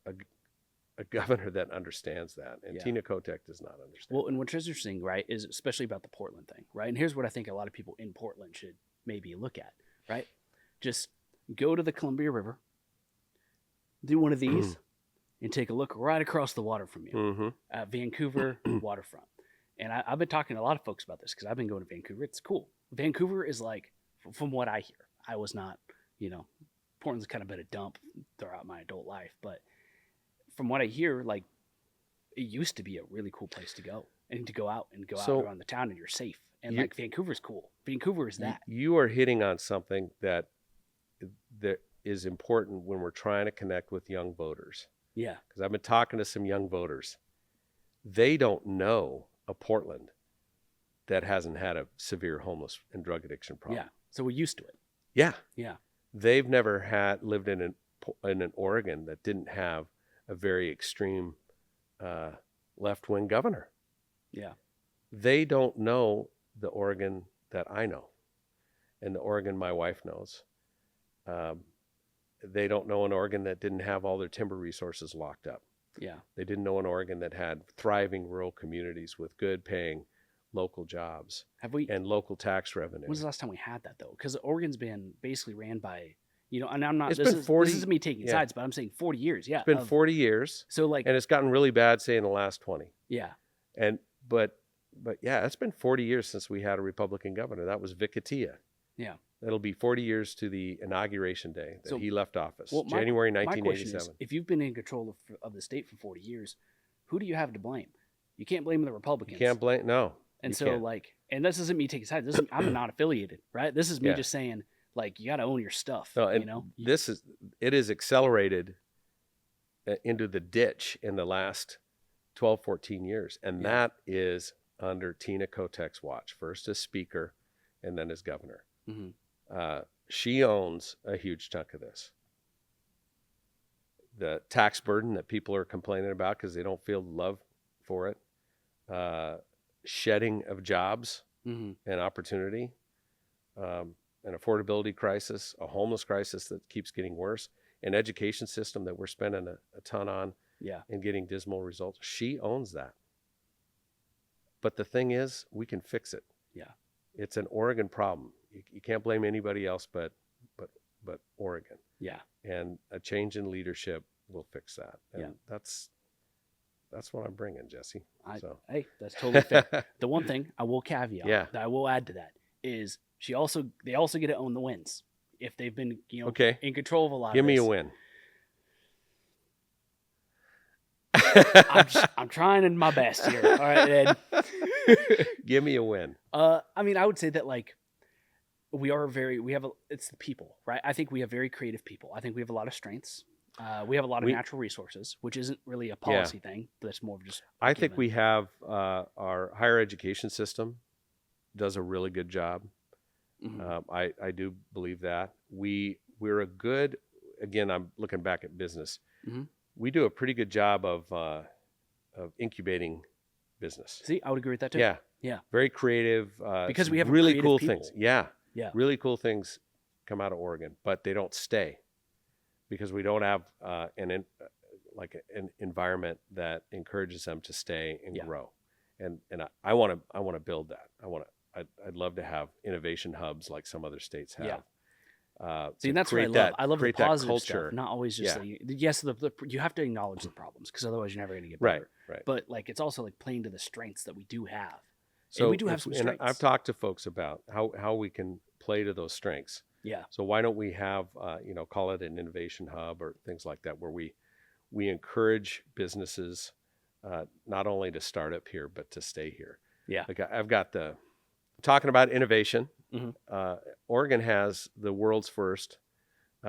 a governor that understands that. And Tina Kotek does not understand. Well, and what's interesting, right, is especially about the Portland thing, right? And here's what I think a lot of people in Portland should maybe look at, right? Just go to the Columbia River, do one of these, and take a look right across the water from you at Vancouver waterfront. And I've been talking to a lot of folks about this because I've been going to Vancouver. It's cool. Vancouver is like, from what I hear, I was not, Portland's kind of been a dump throughout my adult life. But from what I hear, like, it used to be a really cool place to go and to go out around the town and you're safe. And like Vancouver's cool. Vancouver is that. You are hitting on something that is important when we're trying to connect with young voters. Yeah. Because I've been talking to some young voters. They don't know a Portland that hasn't had a severe homeless and drug addiction problem. Yeah. So we're used to it. Yeah. Yeah. They've never lived in an Oregon that didn't have a very extreme left-wing governor. Yeah. They don't know the Oregon that I know and the Oregon my wife knows. They don't know an Oregon that didn't have all their timber resources locked up. Yeah. They didn't know an Oregon that had thriving rural communities with good paying local jobs and local tax revenue. When's the last time we had that though? Because Oregon's been basically ran by, and I'm not, this is me taking sides, but I'm saying 40 years. Yeah. It's been 40 years. So and it's gotten really bad, say in the last 20. Yeah. But yeah, it's been 40 years since we had a Republican governor. That was Vic Atiyeh. Yeah. It'll be 40 years to the inauguration day that he left office, January 1987. My question is, if you've been in control of the state for 40 years, who do you have to blame? You can't blame the Republicans. You can't blame, no. And so can't. And this isn't me taking sides. I'm not affiliated, right? This is me just saying, like, you got to own your stuff. No, and it is accelerated into the ditch in the last 12, 14 years. And that is under Tina Kotek's watch, first as speaker and then as governor. Mm-hmm. She owns a huge chunk of this. The tax burden that people are complaining about because they don't feel love for it. Shedding of jobs and opportunity. An affordability crisis, a homeless crisis that keeps getting worse, an education system that we're spending a ton on and getting dismal results. She owns that. But the thing is, we can fix it. Yeah. It's an Oregon problem. You can't blame anybody else but Oregon. Yeah. And a change in leadership will fix that. And Yeah. that's what I'm bringing, Jesse. Hey, that's totally fair. The one thing I will caveat that I will add to that is they also get to own the wins if they've been Okay. in control of a lot. Give of me this. a win. I'm trying my best here. All right, Ed. Give me a win. I mean, I would say that like it's the people, right? I think we have very creative people. I think we have a lot of strengths. We have a lot of natural resources, which isn't really a policy thing, but it's more of just. I think we have our higher education system does a really good job. Mm-hmm. I do believe that we're a good. Again, I'm looking back at business. Mm-hmm. We do a pretty good job of incubating business. See, I would agree with that too. Yeah. Yeah. Very creative. Because we have really cool people. things. Yeah. Yeah. Really cool things come out of Oregon, but they don't stay because we don't have an environment that encourages them to stay and grow. And I want to build that. I'd love to have innovation hubs like some other states have. Yeah. See, and that's what I love. I love the positive culture. stuff, not always just like, yes, you have to acknowledge the problems because otherwise you're never going to get better. Right. But like, it's also like playing to the strengths that we do have. So and we do have some strengths. And I've talked to folks about how we can play to those strengths. Yeah. So why don't we have, call it an innovation hub or things like that, where we encourage businesses not only to start up here but to stay here. Yeah. Like I've got talking about innovation. Mm-hmm. Oregon has the world's first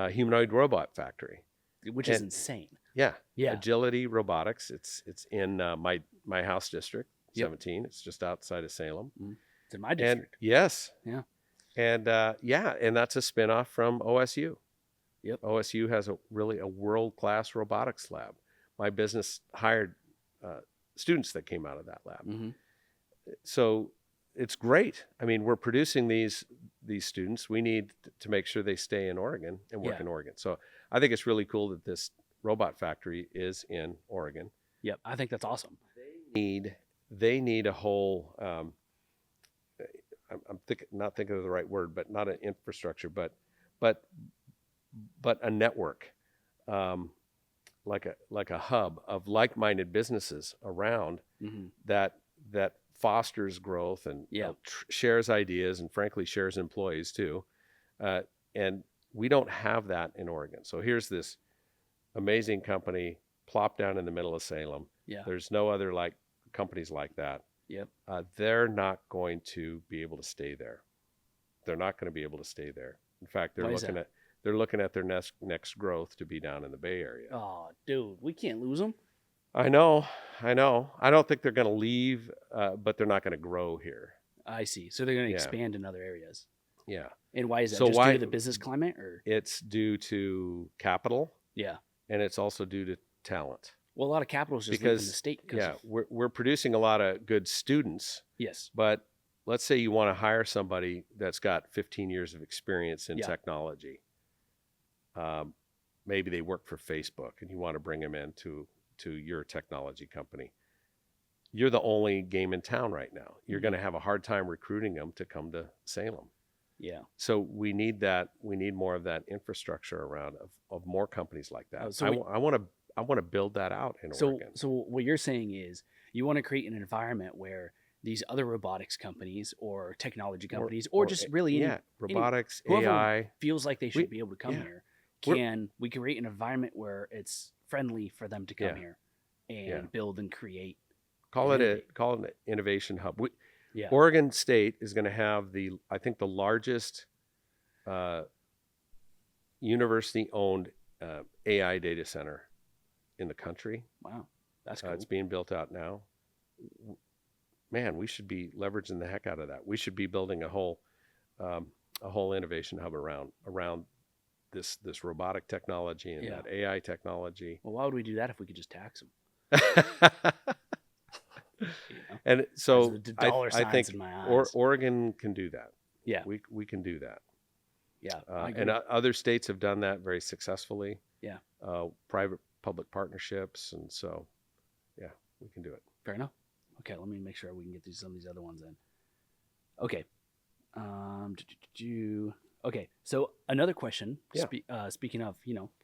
humanoid robot factory, which is insane. Yeah. Yeah. Agility Robotics. It's in my house district, 17. It's just outside of Salem. Mm-hmm. It's in my district. Yes. Yeah. And and that's a spinoff from OSU. Yep. OSU has a world-class robotics lab. My business hired students that came out of that lab. Mm-hmm. So it's great. I mean, we're producing these students. We need to make sure they stay in Oregon and work in Oregon. So I think it's really cool that this robot factory is in Oregon. Yep, I think that's awesome. They need a whole. I'm not thinking of the right word, but not an infrastructure, but a network, like a hub of like-minded businesses around that fosters growth and shares ideas and frankly shares employees too. And we don't have that in Oregon. So here's this amazing company plopped down in the middle of Salem. Yeah. There's no other companies like that. Yep. They're not going to be able to stay there. They're not going to be able to stay there. In fact, they're looking at their next growth to be down in the Bay Area. Oh, dude, we can't lose them. I know. I don't think they're going to leave, but they're not going to grow here. I see. So they're going to expand in other areas. Yeah. And why is that? So just due to the business climate, or it's due to capital? Yeah. And it's also due to talent. Well, a lot of capital is just leaving the state. We're producing a lot of good students. Yes. But let's say you want to hire somebody that's got 15 years of experience in technology. Maybe they work for Facebook and you want to bring them into your technology company. You're the only game in town right now. You're going to have a hard time recruiting them to come to Salem. Yeah. So we need that. We need more of that infrastructure around of more companies like that. I want to build that out in Oregon. So what you're saying is you want to create an environment where these other robotics companies or technology companies or just really robotics, whoever AI feels like they should be able to come here. We create an environment where it's friendly for them to come here and build and create. Call it an innovation hub. Oregon State is going to have the largest university-owned AI data center in the country. Wow, that's cool. It's being built out now. Man, we should be leveraging the heck out of that. We should be building a whole innovation hub around this robotic technology and that AI technology. Well, why would we do that if we could just tax them? And so I think Oregon can do that. Yeah, we can do that. Yeah, and other states have done that very successfully. Yeah, private-public partnerships, and so we can do it. Fair enough. Okay, let me make sure we can get some of these other ones in. Okay. Okay, so another question, speaking of,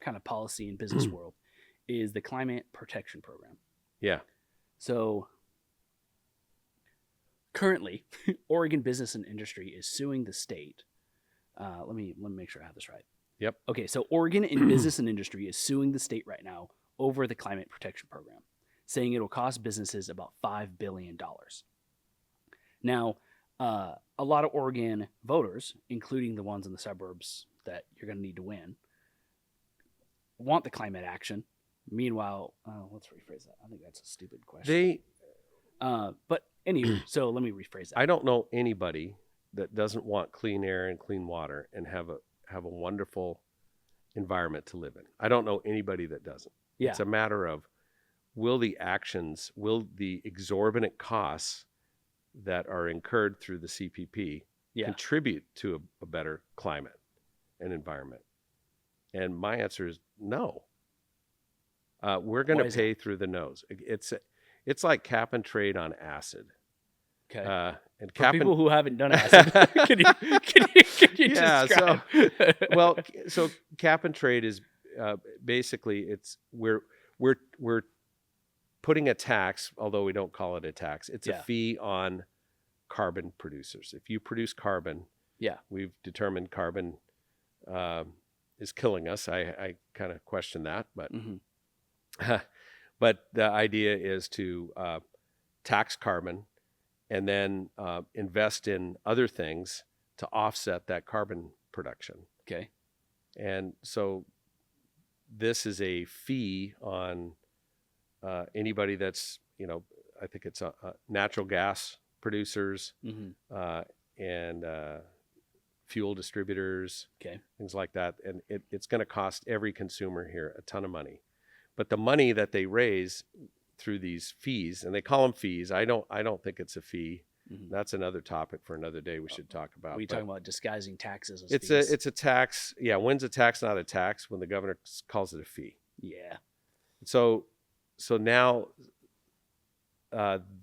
kind of policy and business world, is the climate protection program. Yeah. So currently, Oregon Business and Industry is suing the state. Let me make sure I have this right. Yep. Okay, so Oregon in Business and Industry is suing the state right now over the climate protection program, saying it'll cost businesses about $5 billion. Now, a lot of Oregon voters, including the ones in the suburbs that you're going to need to win, want the climate action. Meanwhile, let's rephrase that. I think that's a stupid question. But anyway, so let me rephrase that. I don't know anybody that doesn't want clean air and clean water and have a wonderful environment to live in. I don't know anybody that doesn't. Yeah. It's a matter of will the exorbitant costs that are incurred through the CPP contribute to a better climate and environment? And my answer is no. We're going to pay through the nose. It's like cap and trade on acid. Okay. And for people who haven't done acid, can you describe? So cap and trade is basically we're putting a tax, although we don't call it a tax. It's a fee on carbon producers. If you produce carbon, we've determined carbon is killing us. I kind of question that, but but the idea is to tax carbon and then invest in other things to offset that carbon production. Okay. And so this is a fee on anybody that's, I think it's natural gas producers and fuel distributors, things like that. And it's going to cost every consumer here a ton of money. But the money that they raise through these fees, and they call them fees, I don't think it's a fee. That's another topic for another day we should talk about. We're talking about disguising taxes as fees. It's a tax. Yeah, when's a tax not a tax? When the governor calls it a fee. Yeah. So now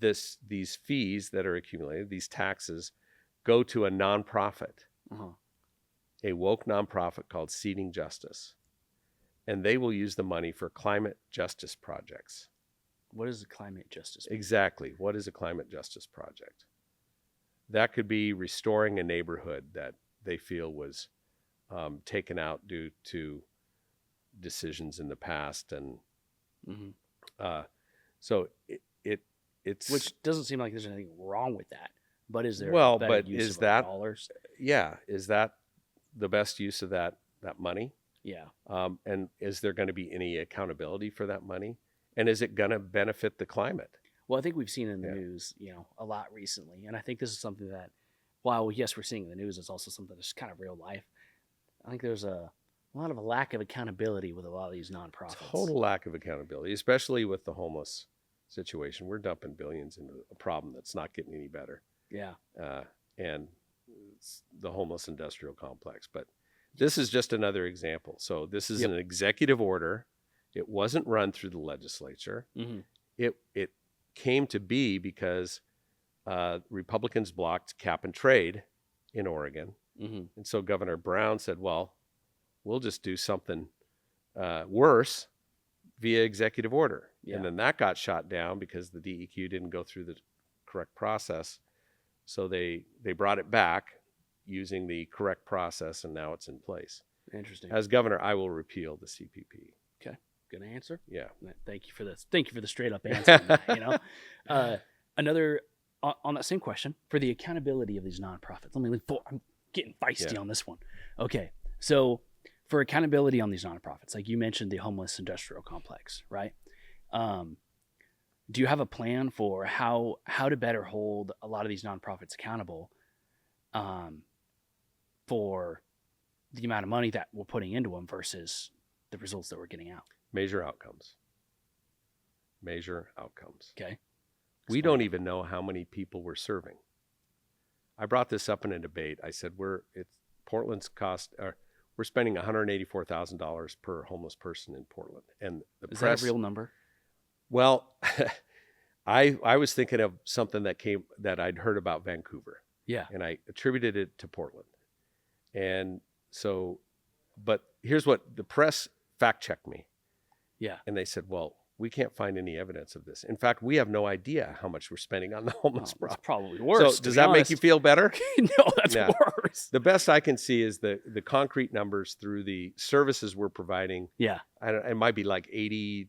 these fees that are accumulated, these taxes, go to a nonprofit, a woke nonprofit called Seeding Justice, and they will use the money for climate justice projects. What is a climate justice project? Exactly. What is a climate justice project? That could be restoring a neighborhood that they feel was taken out due to decisions in the past, and so it's which doesn't seem like there's anything wrong with that. But is there is that dollars? Yeah, is that the best use of that money? Yeah. And is there going to be any accountability for that money? And is it going to benefit the climate? Well, I think we've seen in the news, a lot recently. And I think this is something that, while yes, we're seeing in the news, it's also something that's kind of real life. I think there's a lot of a lack of accountability with a lot of these nonprofits. Total lack of accountability, especially with the homeless situation. We're dumping billions into a problem that's not getting any better. Yeah. And it's the homeless industrial complex. But this is just another example. So this is an executive order. It wasn't run through the legislature. It came to be because Republicans blocked cap and trade in Oregon. And so Governor Brown said, well, we'll just do something worse via executive order. And then that got shot down because the DEQ didn't go through the correct process. So they brought it back using the correct process, and now it's in place. Interesting. As governor, I will repeal the CPP. Okay. Good answer. Yeah. Thank you for this. Thank you for the straight up answer. Another on that same question, for the accountability of these nonprofits. I'm getting feisty on this one. Okay. So for accountability on these nonprofits, like you mentioned, the homeless industrial complex, right? Do you have a plan for how to better hold a lot of these nonprofits accountable for the amount of money that we're putting into them versus the results that we're getting out? Measure outcomes. Okay. We don't even know how many people we're serving. I brought this up in a debate. I said Portland's cost. We're spending $184,000 per homeless person in Portland, and is that a real number? Well, I was thinking of something that I'd heard about Vancouver, Yeah. and I attributed it to Portland. And so, but here's what the press fact checked me. Yeah. And they said, well, we can't find any evidence of this. In fact, we have no idea how much we're spending on the homeless problem. That's probably worse. So does that make you feel better? No, that's Yeah. worse. The best I can see is the concrete numbers through the services we're providing. Yeah. It might be like 80,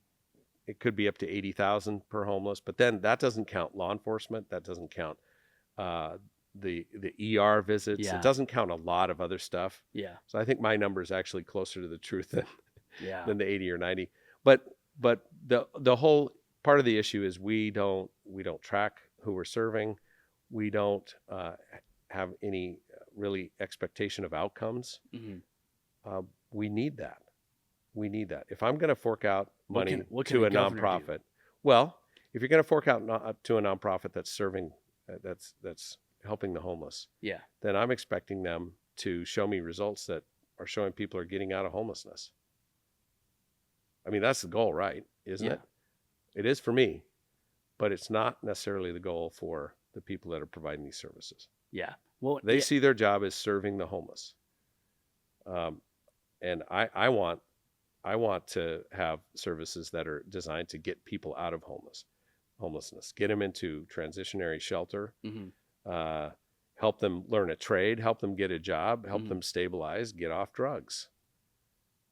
it could be up to 80,000 per homeless, but then that doesn't count law enforcement. That doesn't count the ER visits. Yeah. It doesn't count a lot of other stuff. Yeah. So I think my number is actually closer to the truth than the 80 or 90. But the whole part of the issue is we don't track who we're serving. We don't have any really expectation of outcomes. Mm-hmm. We need that. We need that. If I'm going to fork out money what can to a governor nonprofit, do? well, if you're going to fork out to a nonprofit that's serving, that's helping the homeless, Yeah. then I'm expecting them to show me results that are showing people are getting out of homelessness. I mean, that's the goal, right? Isn't it? It is for me, but it's not necessarily the goal for the people that are providing these services. Yeah. Well, They see their job as serving the homeless. And I want to have services that are designed to get people out of homelessness, get them into transitionary shelter, Mm-hmm. Help them learn a trade, help them get a job, help Mhm. them stabilize, get off drugs.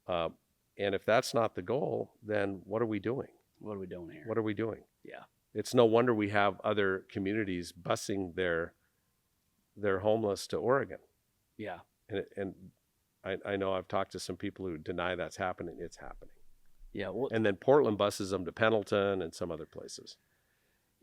And if that's not the goal, then what are we doing? What are we doing here? What are we doing? Yeah. It's no wonder we have other communities busing their homeless to Oregon. Yeah. And I know I've talked to some people who deny that's happening. It's happening. Yeah. Well, And then Portland buses them to Pendleton and some other places.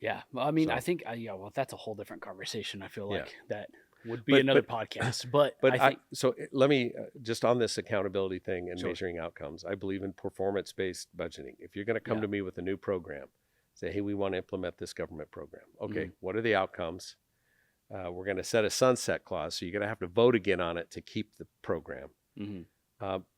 yeah. Well, I mean, So- I think, well, that's a whole different conversation. I feel Yeah. like that would be another podcast. But I think, So let me just on this accountability thing and Sure. measuring outcomes. I believe in performance-based budgeting. If you're going to come Yeah. to me with a new program, say, hey, we want to implement this government program. Okay, Mhm. what are the outcomes? We're going to set a sunset clause, so you're going to have to vote again on it to keep the program. mhm.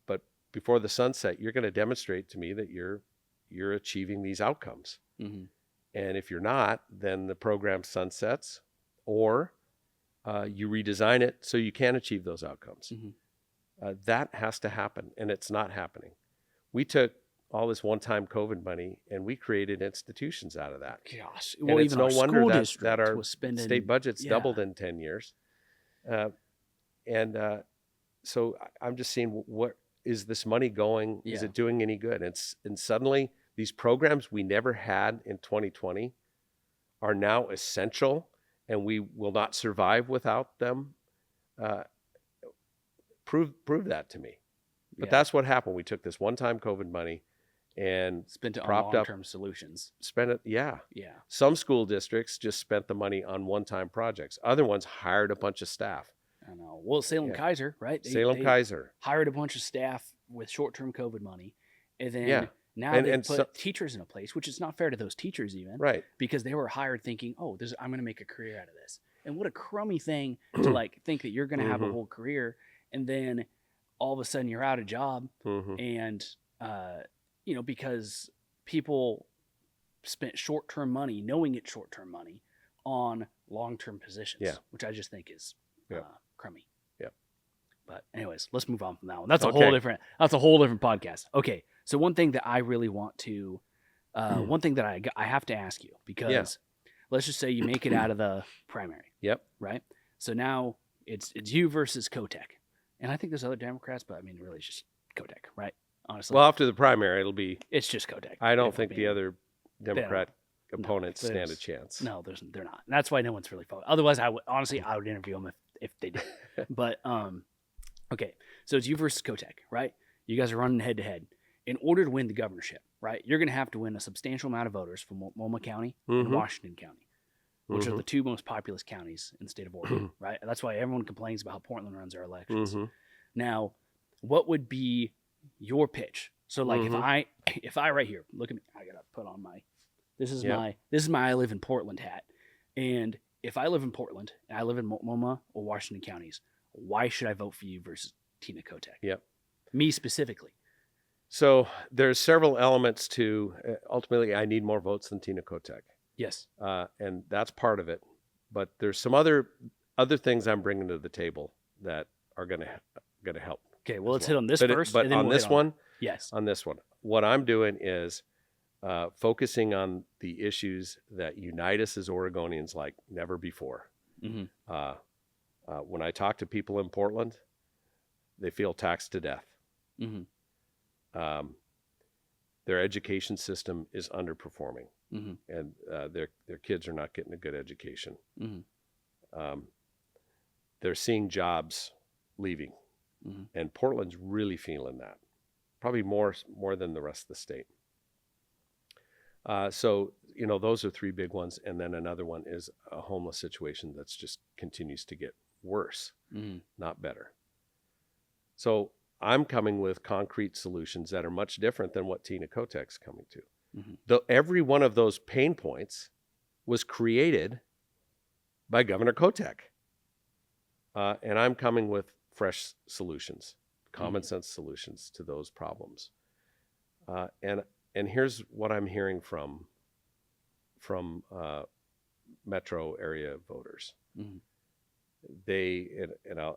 But before the sunset, you're going to demonstrate to me that you're achieving these outcomes. Mhm. And if you're not, then the program sunsets, or you redesign it so you can achieve those outcomes. Mhm. That has to happen, and it's not happening. We took all this one-time COVID money and we created institutions out of that. Gosh. And Well, it's even no our wonder school that district our was spending state budget's yeah. doubled in 10 years. So I'm just seeing, what is this money going? Is Yeah. it doing any good? And suddenly these programs we never had in 2020 are now essential, and we will not survive without them. Prove that to me. But Yeah. that's what happened. We took this one-time COVID money and spent it on propped up- long-term solutions. spent it. Yeah. Yeah. Some school districts just spent the money on one-time projects. Other ones hired a bunch of staff. I know. Well, Salem Yeah. Kaiser, right? Salem Kaiser. hired a bunch of staff with short-term COVID money, and then Yeah. now And- they and put so- teachers in a place, which is not fair to those teachers even, Right. because they were hired thinking, "Oh, I'm going to make a career out of this." And what a crummy thing to like think that you're going to have a Mhm. whole career, and then all of a sudden you're out of job, hmm and because people spent short-term money, knowing it's short-term money, on long-term positions, Yeah. which I just think is Yeah. crummy. Yeah. But anyways, let's move on from that one. That's a Okay. whole different. That's a whole different podcast. Okay, so one thing that I really want to, one thing that I have to ask you, because let's just say you make it out of the primary, Yep. right? So now it's you versus Kotek, and I think there's other Democrats, but I mean, really, it's just Kotek, right? Honestly, Well, after the primary, it'll be. it's just Kotek. I don't if we're think the being- other Democrat opponents stand a there's- chance. No, they're not. And that's why no one's really focused. Otherwise, I would interview them if they did. But okay, so it's you versus Kotek, right? You guys are running head to head. In order to win the governorship, right, you're going to have to win a substantial amount of voters from Multnomah County and Mhm. Washington County, which are Mhm. the two most populous counties in the state of Oregon, right? That's why everyone complains about how Portland runs their elections. Mhm. Now, what would be your pitch? So, like, Mhm. if I right here, look at me, I gotta put on my, this is Yep. my I live in Portland hat, and if I live in Portland and I live in Multnomah or Washington counties, why should I vote for you versus Tina Kotek? Yep. Me specifically. So there's several elements to. Ultimately, I need more votes than Tina Kotek. Yes. And that's part of it. But there's some other things I'm bringing to the table that are going to help. Okay, well, let's as hit on this But first. but and then on we'll this hit on, one, yes. on this one, what I'm doing is focusing on the issues that unite us as Oregonians like never before. Mm-hmm. When I talk to people in Portland, they feel taxed to death. Mm-hmm. Their education system is underperforming, Mm-hmm. and their kids are not getting a good education. Mm-hmm. They're seeing jobs leaving, Mm-hmm. and Portland's really feeling that, probably more than the rest of the state. So those are three big ones, and then another one is a homeless situation that's just continues to get worse, Mm-hmm. not better. So I'm coming with concrete solutions that are much different than what Tina Kotek's coming to. Mm-hmm. Though every one of those pain points was created by Governor Kotek. And I'm coming with fresh solutions, common sense solutions to those problems. And here's what I'm hearing from metro area voters. Mm-hmm.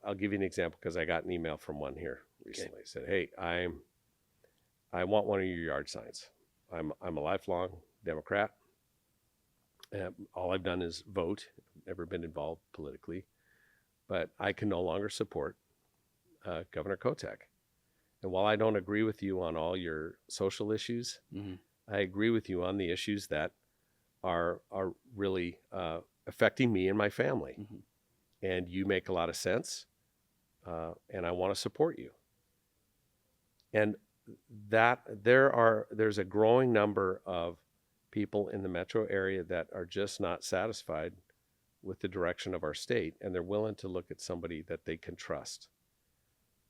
I'll give you an example because I got an email from one here recently. Okay. Said, "Hey, I want one of your yard signs. I'm a lifelong Democrat. All I've done is vote. Never been involved politically, but I can no longer support Governor Kotek. And while I don't agree with you on all your social issues, Mm-hmm. I agree with you on the issues that are really affecting me and my family. Mm-hmm. And you make a lot of sense, and I want to support you." And there's a growing number of people in the metro area that are just not satisfied with the direction of our state, and they're willing to look at somebody that they can trust.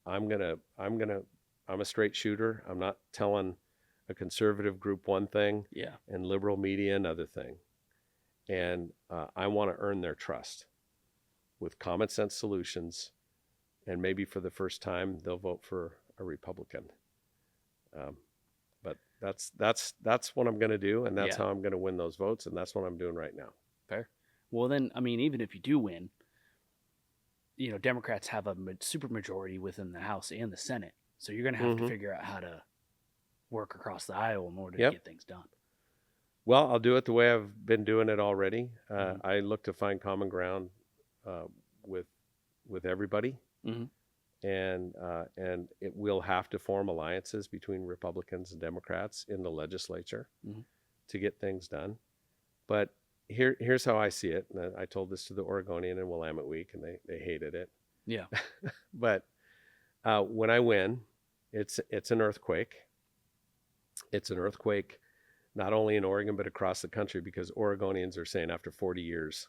I'm a straight shooter. I'm not telling a conservative group one thing, Yeah, and liberal media another thing. And I want to earn their trust with common sense solutions, and maybe for the first time they'll vote for a Republican. But that's what I'm going to do, and that's how I'm going to win those votes, and that's what I'm doing right now. fair. Well, then, I mean, even if you do win, Democrats have a supermajority within the House and the Senate, so you're going to have to figure out how to work across the aisle in order to get things done. Well, I'll do it the way I've been doing it already. I look to find common ground with everybody, and it will have to form alliances between Republicans and Democrats in the legislature to get things done. But here's how I see it. And I told this to the Oregonian in Willamette Week, and they hated it. Yeah. But when I win, it's an earthquake. It's an earthquake not only in Oregon, but across the country, because Oregonians are saying after 40 years,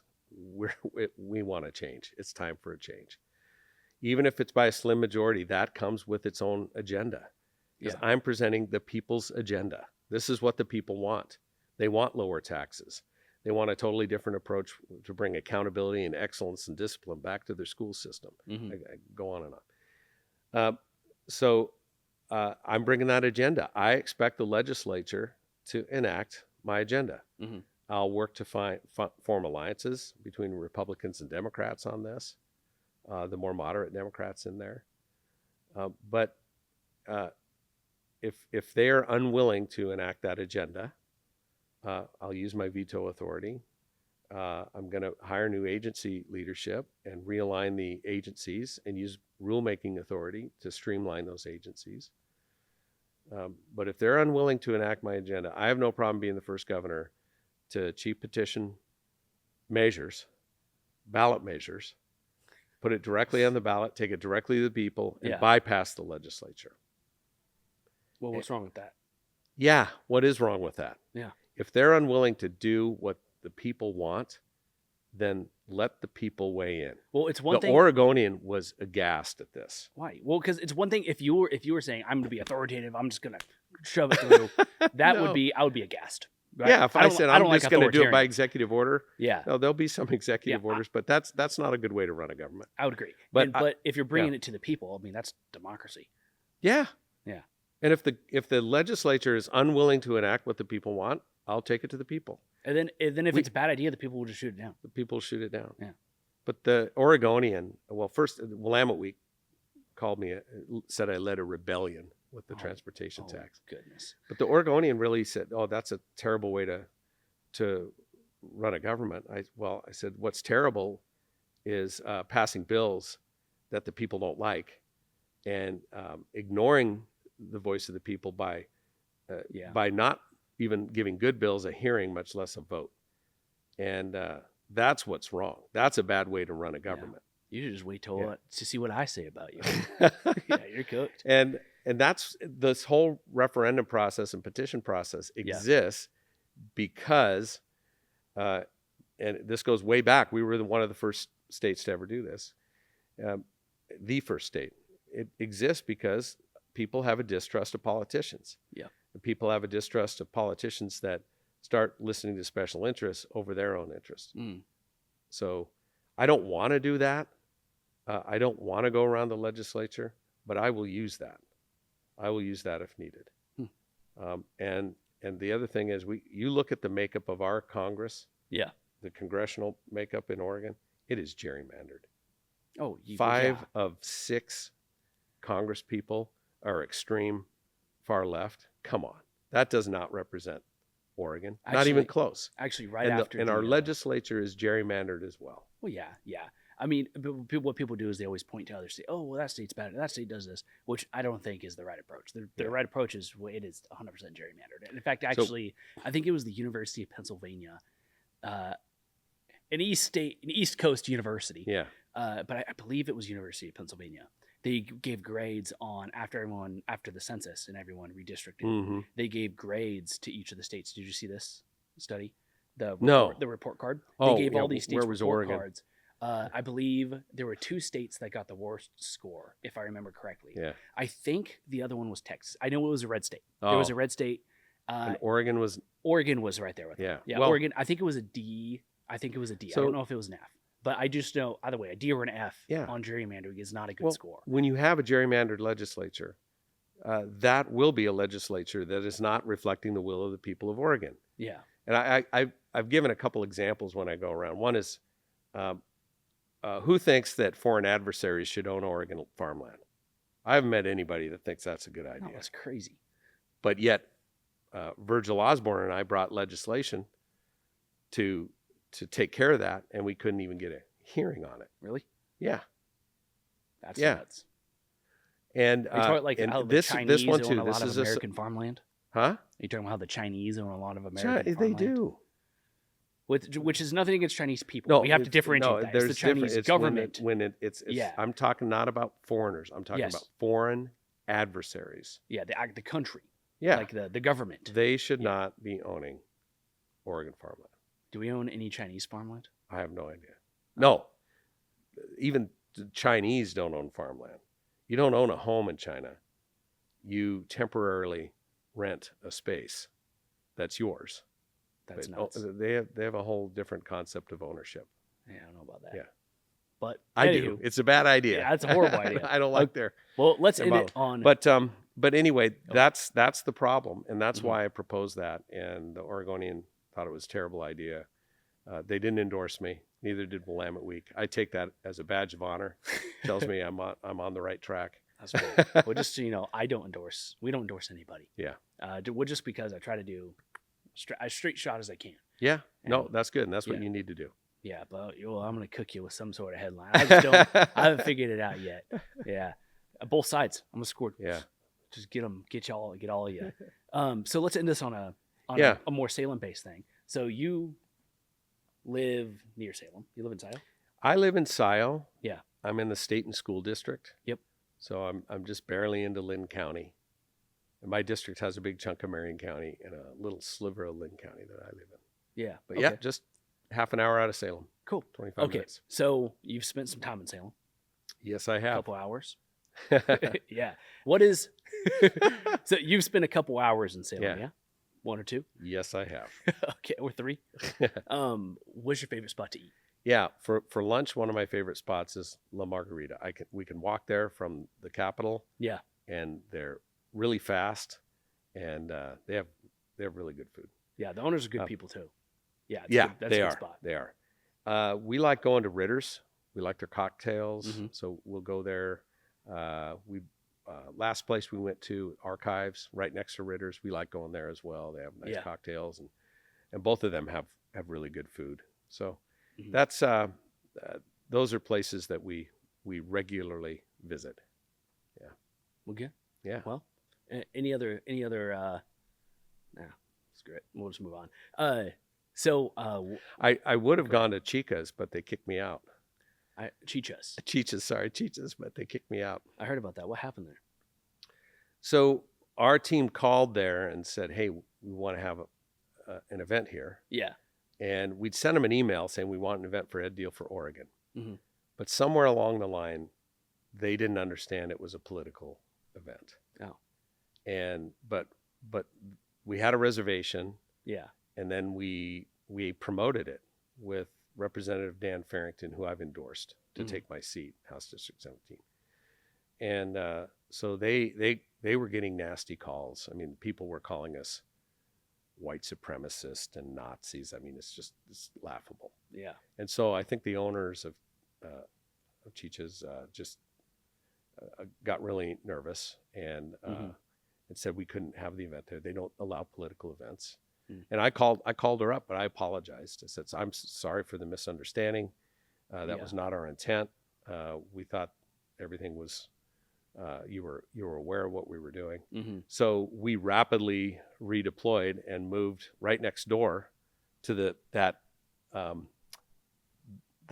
we want to change. It's time for a change. Even if it's by a slim majority, that comes with its own agenda. Because I'm presenting the people's agenda. This is what the people want. They want lower taxes. They want a totally different approach to bring accountability and excellence and discipline back to their school system. I go on and on. So I'm bringing that agenda. I expect the legislature to enact my agenda. I'll work to form alliances between Republicans and Democrats on this, the more moderate Democrats in there. But if they are unwilling to enact that agenda, I'll use my veto authority. I'm going to hire new agency leadership and realign the agencies and use rulemaking authority to streamline those agencies. But if they're unwilling to enact my agenda, I have no problem being the first governor to cheap petition measures, ballot measures, put it directly on the ballot, take it directly to the people, and bypass the legislature. Well, what's wrong with that? Yeah, what is wrong with that? Yeah. If they're unwilling to do what the people want, then let the people weigh in. Well, it's one thing. The Oregonian was aghast at this. Why? Well, because it's one thing if you were saying I'm going to be authoritative, I'm just going to shove it through. That would be, I would be aghast. Right? Yeah, if I said I'm just going to do it by authoritarian. executive order, Yeah. no, there'll be some executive orders, but that's not a good way to run a government. I would agree. But But if you're bringing it to the people, I mean, that's democracy. Yeah. Yeah. And if the legislature is unwilling to enact what the people want, I'll take it to the people. And then if it's a bad idea, the people will just shoot it down. The people shoot it down. Yeah. But the Oregonian, well, first, Willamette Week called me, said I led a rebellion with the transportation tax. Goodness. But the Oregonian really said, "Oh, that's a terrible way to run a government." I said, "What's terrible is passing bills that the people don't like, and ignoring the voice of the people by not even giving good bills a hearing, much less a vote. And that's what's wrong. That's a bad way to run a government." You should just wait to see what I say about you. You're cooked. And that's this whole referendum process and petition process exists because, and this goes way back. We were one of the first states to ever do this. The first state. It exists because people have a distrust of politicians. Yeah. And people have a distrust of politicians that start listening to special interests over their own interests. So I don't want to do that. I don't want to go around the legislature, but I will use that. I will use that if needed. And the other thing is, you look at the makeup of our Congress, the congressional makeup in Oregon, it is gerrymandered. 5 of 6 Congress people are extreme far left. Come on. That does not represent Oregon. Not even close. Actually, after. And our legislature is gerrymandered as well. Well, yeah. I mean, what people do is they always point to other states. Oh, well, that state's bad. That state does this, which I don't think is the right approach. The right approach is it is 100% gerrymandered. And in fact, actually, I think it was the University of Pennsylvania, an East Coast university. Yeah. But I believe it was University of Pennsylvania. They gave grades on after the census and everyone redistricted. They gave grades to each of the states. Did you see this study? The report card. They gave all these states where was report Oregon? cards. I believe there were 2 states that got the worst score, if I remember correctly. Yeah. I think the other one was Texas. I know it was a red state. There was a red state. And Oregon was right there with them. Yeah. Well, Oregon. I think it was a D. I don't know if it was an F. But I just know, either way, a D or an F on gerrymandering is not a good score. When you have a gerrymandered legislature, that will be a legislature that is not reflecting the will of the people of Oregon. Yeah. And I've given a couple examples when I go around. One is, who thinks that foreign adversaries should own Oregon farmland? I haven't met anybody that thinks that's a good idea. No, that's crazy. But yet, Virgil Osborne and I brought legislation to take care of that, and we couldn't even get a hearing on it. Really? Yeah. That's nuts. And are you talking like how the Chinese one too. own a lot of American farmland? Huh? Are you talking about how the Chinese own a lot of American farmland? They do. Which is nothing against Chinese people. No, we have to differentiate that. It's the Chinese government. It's I'm talking not about foreigners. I'm talking about foreign adversaries. Yeah, the country. Yeah. Like the government. They should not be owning Oregon farmland. Do we own any Chinese farmland? I have no idea. No. Even the Chinese don't own farmland. You don't own a home in China. You temporarily rent a space that's yours. That's nuts. They have a whole different concept of ownership. Yeah, I don't know about that. Yeah. But I do. It's a bad idea. Yeah, it's a horrible idea. I don't like their. Well, let's end it on. But anyway, that's the problem, and that's why I proposed that. And the Oregonian thought it was a terrible idea. They didn't endorse me. Neither did Willamette Week. I take that as a badge of honor. Tells me I'm on the right track. That's great. Well, just so you know, we don't endorse anybody. Yeah. Just because I try to do as straight shot as I can. Yeah. No, that's good, and that's what you need to do. Yeah, but I'm gonna cook you with some sort of headline. I just don't. I haven't figured it out yet. Yeah, both sides. I'm gonna score. Yeah. Just get all of you. So let's end this on a more Salem-based thing. So you live near Salem. You live in Sile? I live in Sile. Yeah. I'm in the State and School District. Yep. So I'm just barely into Lynn County. And my district has a big chunk of Marion County and a little sliver of Lynn County that I live in. Yeah. But just half an hour out of Salem. Cool. 25 minutes. So you've spent some time in Salem. Yes, I have. A couple hours. Yeah. What is... So you've spent a couple hours in Salem, yeah? 1 or 2? Yes, I have. Okay, or 3. What's your favorite spot to eat? Yeah, for lunch, one of my favorite spots is La Margarita. We can walk there from the Capitol. Yeah. And they're really fast, and they have really good food. Yeah, the owners are good people too. Yeah, it's Yeah, good. That's they a good are. spot. They are. We like going to Ritter's. We like their cocktails, Mhm. so we'll go there. We last place we went to, Archives, right next to Ritter's. We like going there as well. They have nice Yeah. cocktails, and both of them have really good food. So Mhm. that's those are places that we regularly visit. Well, good. Yeah. Well, any other? Nah, screw it. We'll just move on. I would have Go gone to Chica's, but they kicked me out. Chicha's. Chicha's, but they kicked me out. I heard about that. What happened there? So our team called there and said, "Hey, we want to have an event here." Yeah. And we'd send them an email saying we want an event for Ed Diehl for Oregon. Mhm. But somewhere along the line, they didn't understand it was a political event. Oh. And but we had a reservation, Yeah. and then we promoted it with Representative Dan Farrington, who I've endorsed to Mhm. take my seat, House District 17. And so they were getting nasty calls. I mean, people were calling us white supremacists and Nazis. I mean, it's laughable. Yeah. And so I think the owners of Chicha's just got really nervous and Mhm. said we couldn't have the event there. They don't allow political events. Mm. And I called her up, but I apologized. I said, "I'm sorry for the misunderstanding. That Yeah. was not our intent. We thought everything was you were aware of what we were doing." Mhm. So we rapidly redeployed and moved right next door to the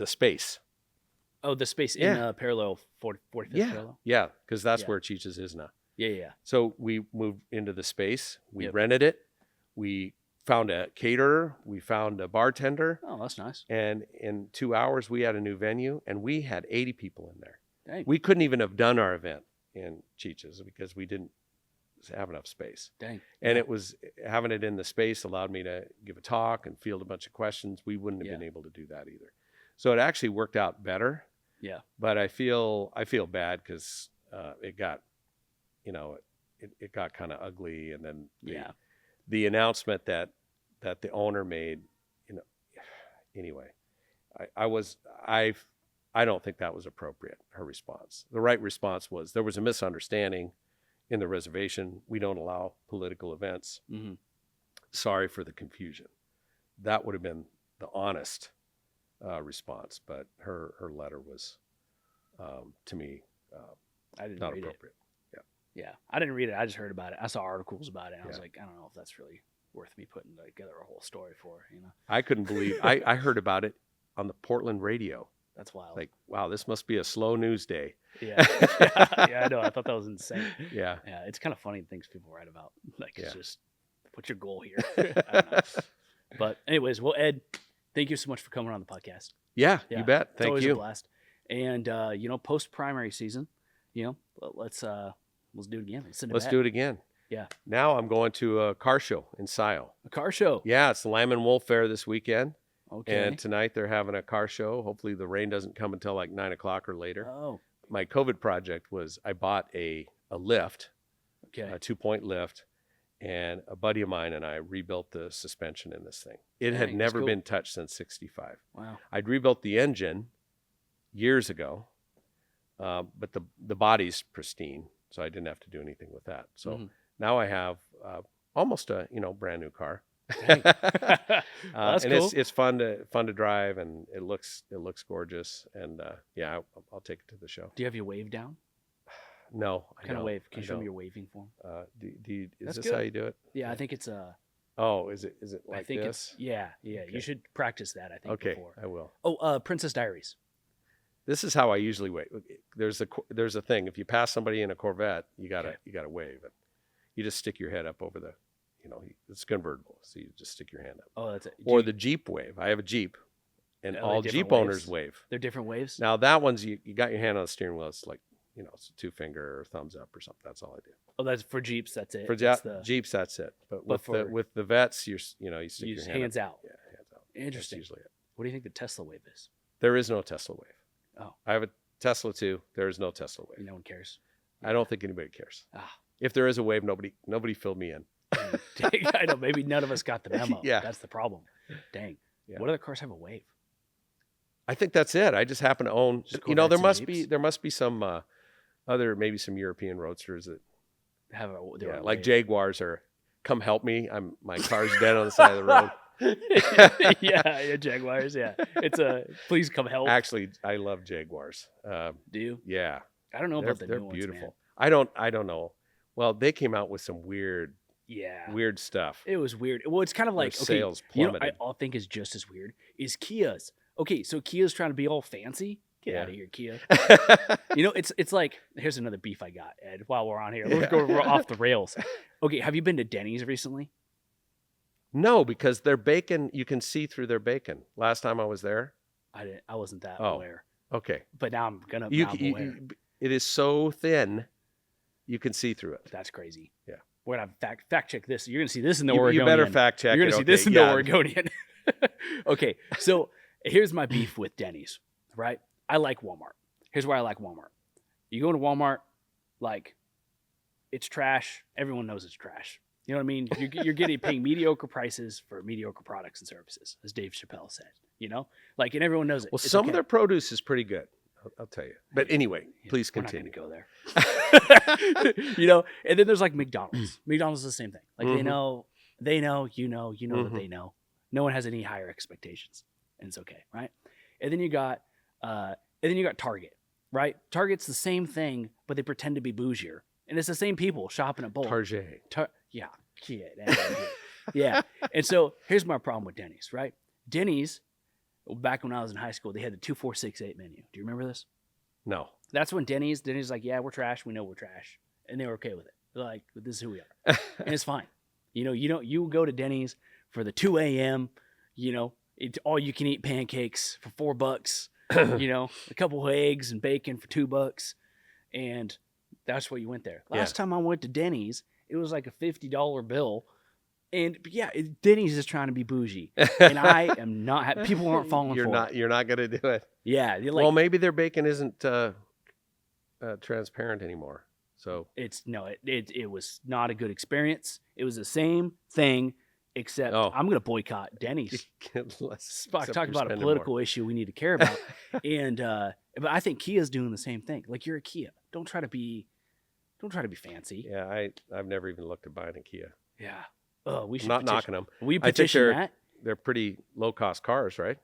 space. Oh, the space Yeah. in parallel 45th Yeah, parallel. yeah, because that's Yeah. where Chicha's is now. Yeah. So we moved into the space. We Yep. rented it. We found a caterer. We found a bartender. Oh, that's nice. And in 2 hours, we had a new venue, and we had 80 people in there. Dang. We couldn't even have done our event in Chicha's because we didn't have enough space. Dang. And Yeah. it was having it in the space allowed me to give a talk and field a bunch of questions. We wouldn't have Yeah. been able to do that either. So it actually worked out better. Yeah. But I feel bad because it got, it got kind of ugly, and then the announcement that the owner made, anyway, I don't think that was appropriate. Her response, the right response was there was a misunderstanding in the reservation. We don't allow political events. Mhm. Sorry for the confusion. That would have been the honest response, but her letter was, to me, I didn't not read appropriate. it. Yeah. I didn't read it. I just heard about it. I saw articles about it. And I was Yeah. like, I don't know if that's really worth me putting together a whole story for, I couldn't believe I heard about it on the Portland radio. That's wild. Like, wow, this must be a slow news day. Yeah. Yeah, I know. I thought that was insane. Yeah. Yeah. It's kind of funny things people write about. Like, it's Yeah. just, what's your goal here? I don't know. But anyways, well, Ed, thank you so much for coming on the podcast. Yeah, Yeah, you bet. It's Thank always a you. blast. And post primary season, let's do it again. Let's do it again. Yeah. Now I'm going to a car show in Sile. A car show. Yeah, it's the Lamb and Wolf Fair this weekend. Okay. And tonight they're having a car show. Hopefully the rain doesn't come until like 9 o'clock or later. Oh. My COVID project was I bought a lift, Okay. a 2-point lift, and a buddy of mine and I rebuilt the suspension in this thing. It had Dang, that's never cool. been touched since 65. Wow. I'd rebuilt the engine years ago, but the body's pristine, so I didn't have to do anything with that. So Mhm. now I have almost a brand new car. Dang. That's and cool. it's fun to drive, and it looks gorgeous. And yeah, I'll take it to the show. Do you have your wave down? No, I What kind of don't. wave? Can I you show me don't. your waving form? Is That's this good. how you do it? Yeah, I think it's Oh, is it like I think this? it's yeah. Okay. You should practice that. I think Okay, before. I will. Oh, Princess Diaries. This is how I usually wave. There's a thing. If you pass somebody in a Corvette, you gotta wave it. You just stick your head up over the, it's convertible, so you just stick your hand up. Oh, that's it. Or the Jeep wave. I have a Jeep, and Are they all different Jeep owners waves? wave. They're different waves. Now that one's you got your hand on the steering wheel. It's like it's a 2-finger or thumbs up or something. That's all I do. Oh, that's for Jeeps. That's it. For That's the Jeeps, that's it. But But with the vets, you stick you your use hand hands up. out. Yeah, hands out. That's Interesting. usually it. What do you think the Tesla wave is? There is no Tesla wave. Oh. I have a Tesla too. There is no Tesla wave. No one cares. I don't think anybody cares. Ah. If there is a wave, nobody filled me in. Dang, I know. Maybe none of us got the memo. Yeah. That's the problem. Dang. Yeah. What other cars have a Wave? I think that's it. I just happen to own. Just There Corvettes and must Jeeps? be some other, maybe some European roadsters that Have a yeah, a like Wave. Jaguars are. Come help me! My car's dead on the side of the road. yeah, Jaguars. Yeah, it's a please come help. Actually, I love Jaguars. Do you? Yeah, I don't know about the they're new beautiful. ones, man. I don't know. Well, they came out with some weird stuff. It was weird. Well, it's kind of Their like, okay, sales you know, plummeted. I think is just as weird is Kia's. Okay, so Kia's trying to be all fancy. Get Yeah. out of here, Kia. You know, it's like, here's another beef I got, Ed, while we're on here. Let's go off the rails. Okay, have you been to Denny's recently? No, because their bacon, you can see through their bacon. Last time I was there. I wasn't that Oh. aware. Okay. But now I'm gonna. You, now I'm you, aware. it is so thin, you can see through it. That's crazy. Yeah. We're gonna fact check this. You're gonna see this in the You Oregonian. better fact check. You're gonna it. see this Okay, in yeah. the Oregonian. Okay, so here's my beef with Denny's. Right, I like Walmart. Here's why I like Walmart. You go to Walmart, like, it's trash. Everyone knows it's trash. You know what I mean? You're paying mediocre prices for mediocre products and services, as Dave Chappelle said. You know, like, and everyone knows it. Well, It's some okay. of their produce is pretty good. I'll tell you. But anyway, Yeah, please we're not continue. gonna go there. You know, and then there's like McDonald's. McDonald's is the same thing. Like, Mhm. they know, you know Mhm. that they know. No one has any higher expectations, and it's okay, right? And then you got Target, right? Target's the same thing, but they pretend to be bougier, and it's the same people shopping at both. Target. Yeah, yeah. And so here's my problem with Denny's, right? Denny's, back when I was in high school, they had the 2468 menu. Do you remember this? No. That's when Denny's like, yeah, we're trash. We know we're trash. And they were okay with it. They're like, this is who we are. And it's fine. You know, you go to Denny's for the 2 a.m., you know, it's all you can eat pancakes for $4, you know, a couple of eggs and bacon for $2. And that's why you went there. Last time I went to Denny's, it was like a $50 bill. And yeah, Denny's is trying to be bougie. And I am not, people aren't falling for it. You're not going to do it. Yeah. You're like, Well, maybe their bacon isn't transparent anymore. So it was not a good experience. It was the same thing, except I'm going to boycott Denny's. Talk about a political issue we need to care about. And but I think Kia's doing the same thing. Like, you're a Kia. Don't try to be fancy. Yeah, I've never even looked at buying a Kia. Yeah. Oh, we should I'm not knocking them. We I think petition that. they're pretty low cost cars, right?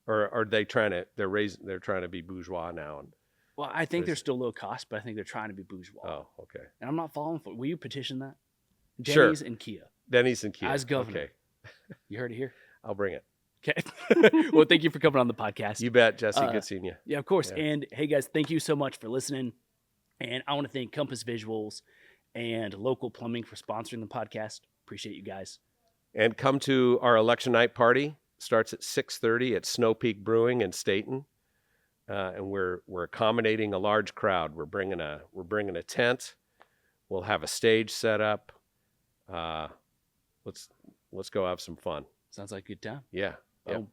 Or are they trying to? They're trying to be bourgeois now. And Well, I think they're still low cost, but I think they're trying to be bourgeois. oh, okay. And I'm not falling for it. Will you petition that? Sure. Denny's and Kia. Denny's and Kia. As governor. Okay, You heard it here. I'll bring it. Okay. Well, thank you for coming on the podcast. You bet, Jesse. Good seeing you. Yeah, of course. Yeah. And hey, guys, thank you so much for listening. And I want to thank Compass Visuals and Local Plumbing for sponsoring the podcast. Appreciate you guys. And come to our election night party. Starts at 6:30 at Snow Peak Brewing in Stayton, and we're accommodating a large crowd. We're bringing a tent. We'll have a stage set up. Let's go have some fun. Sounds like a good time. Yeah. Boom.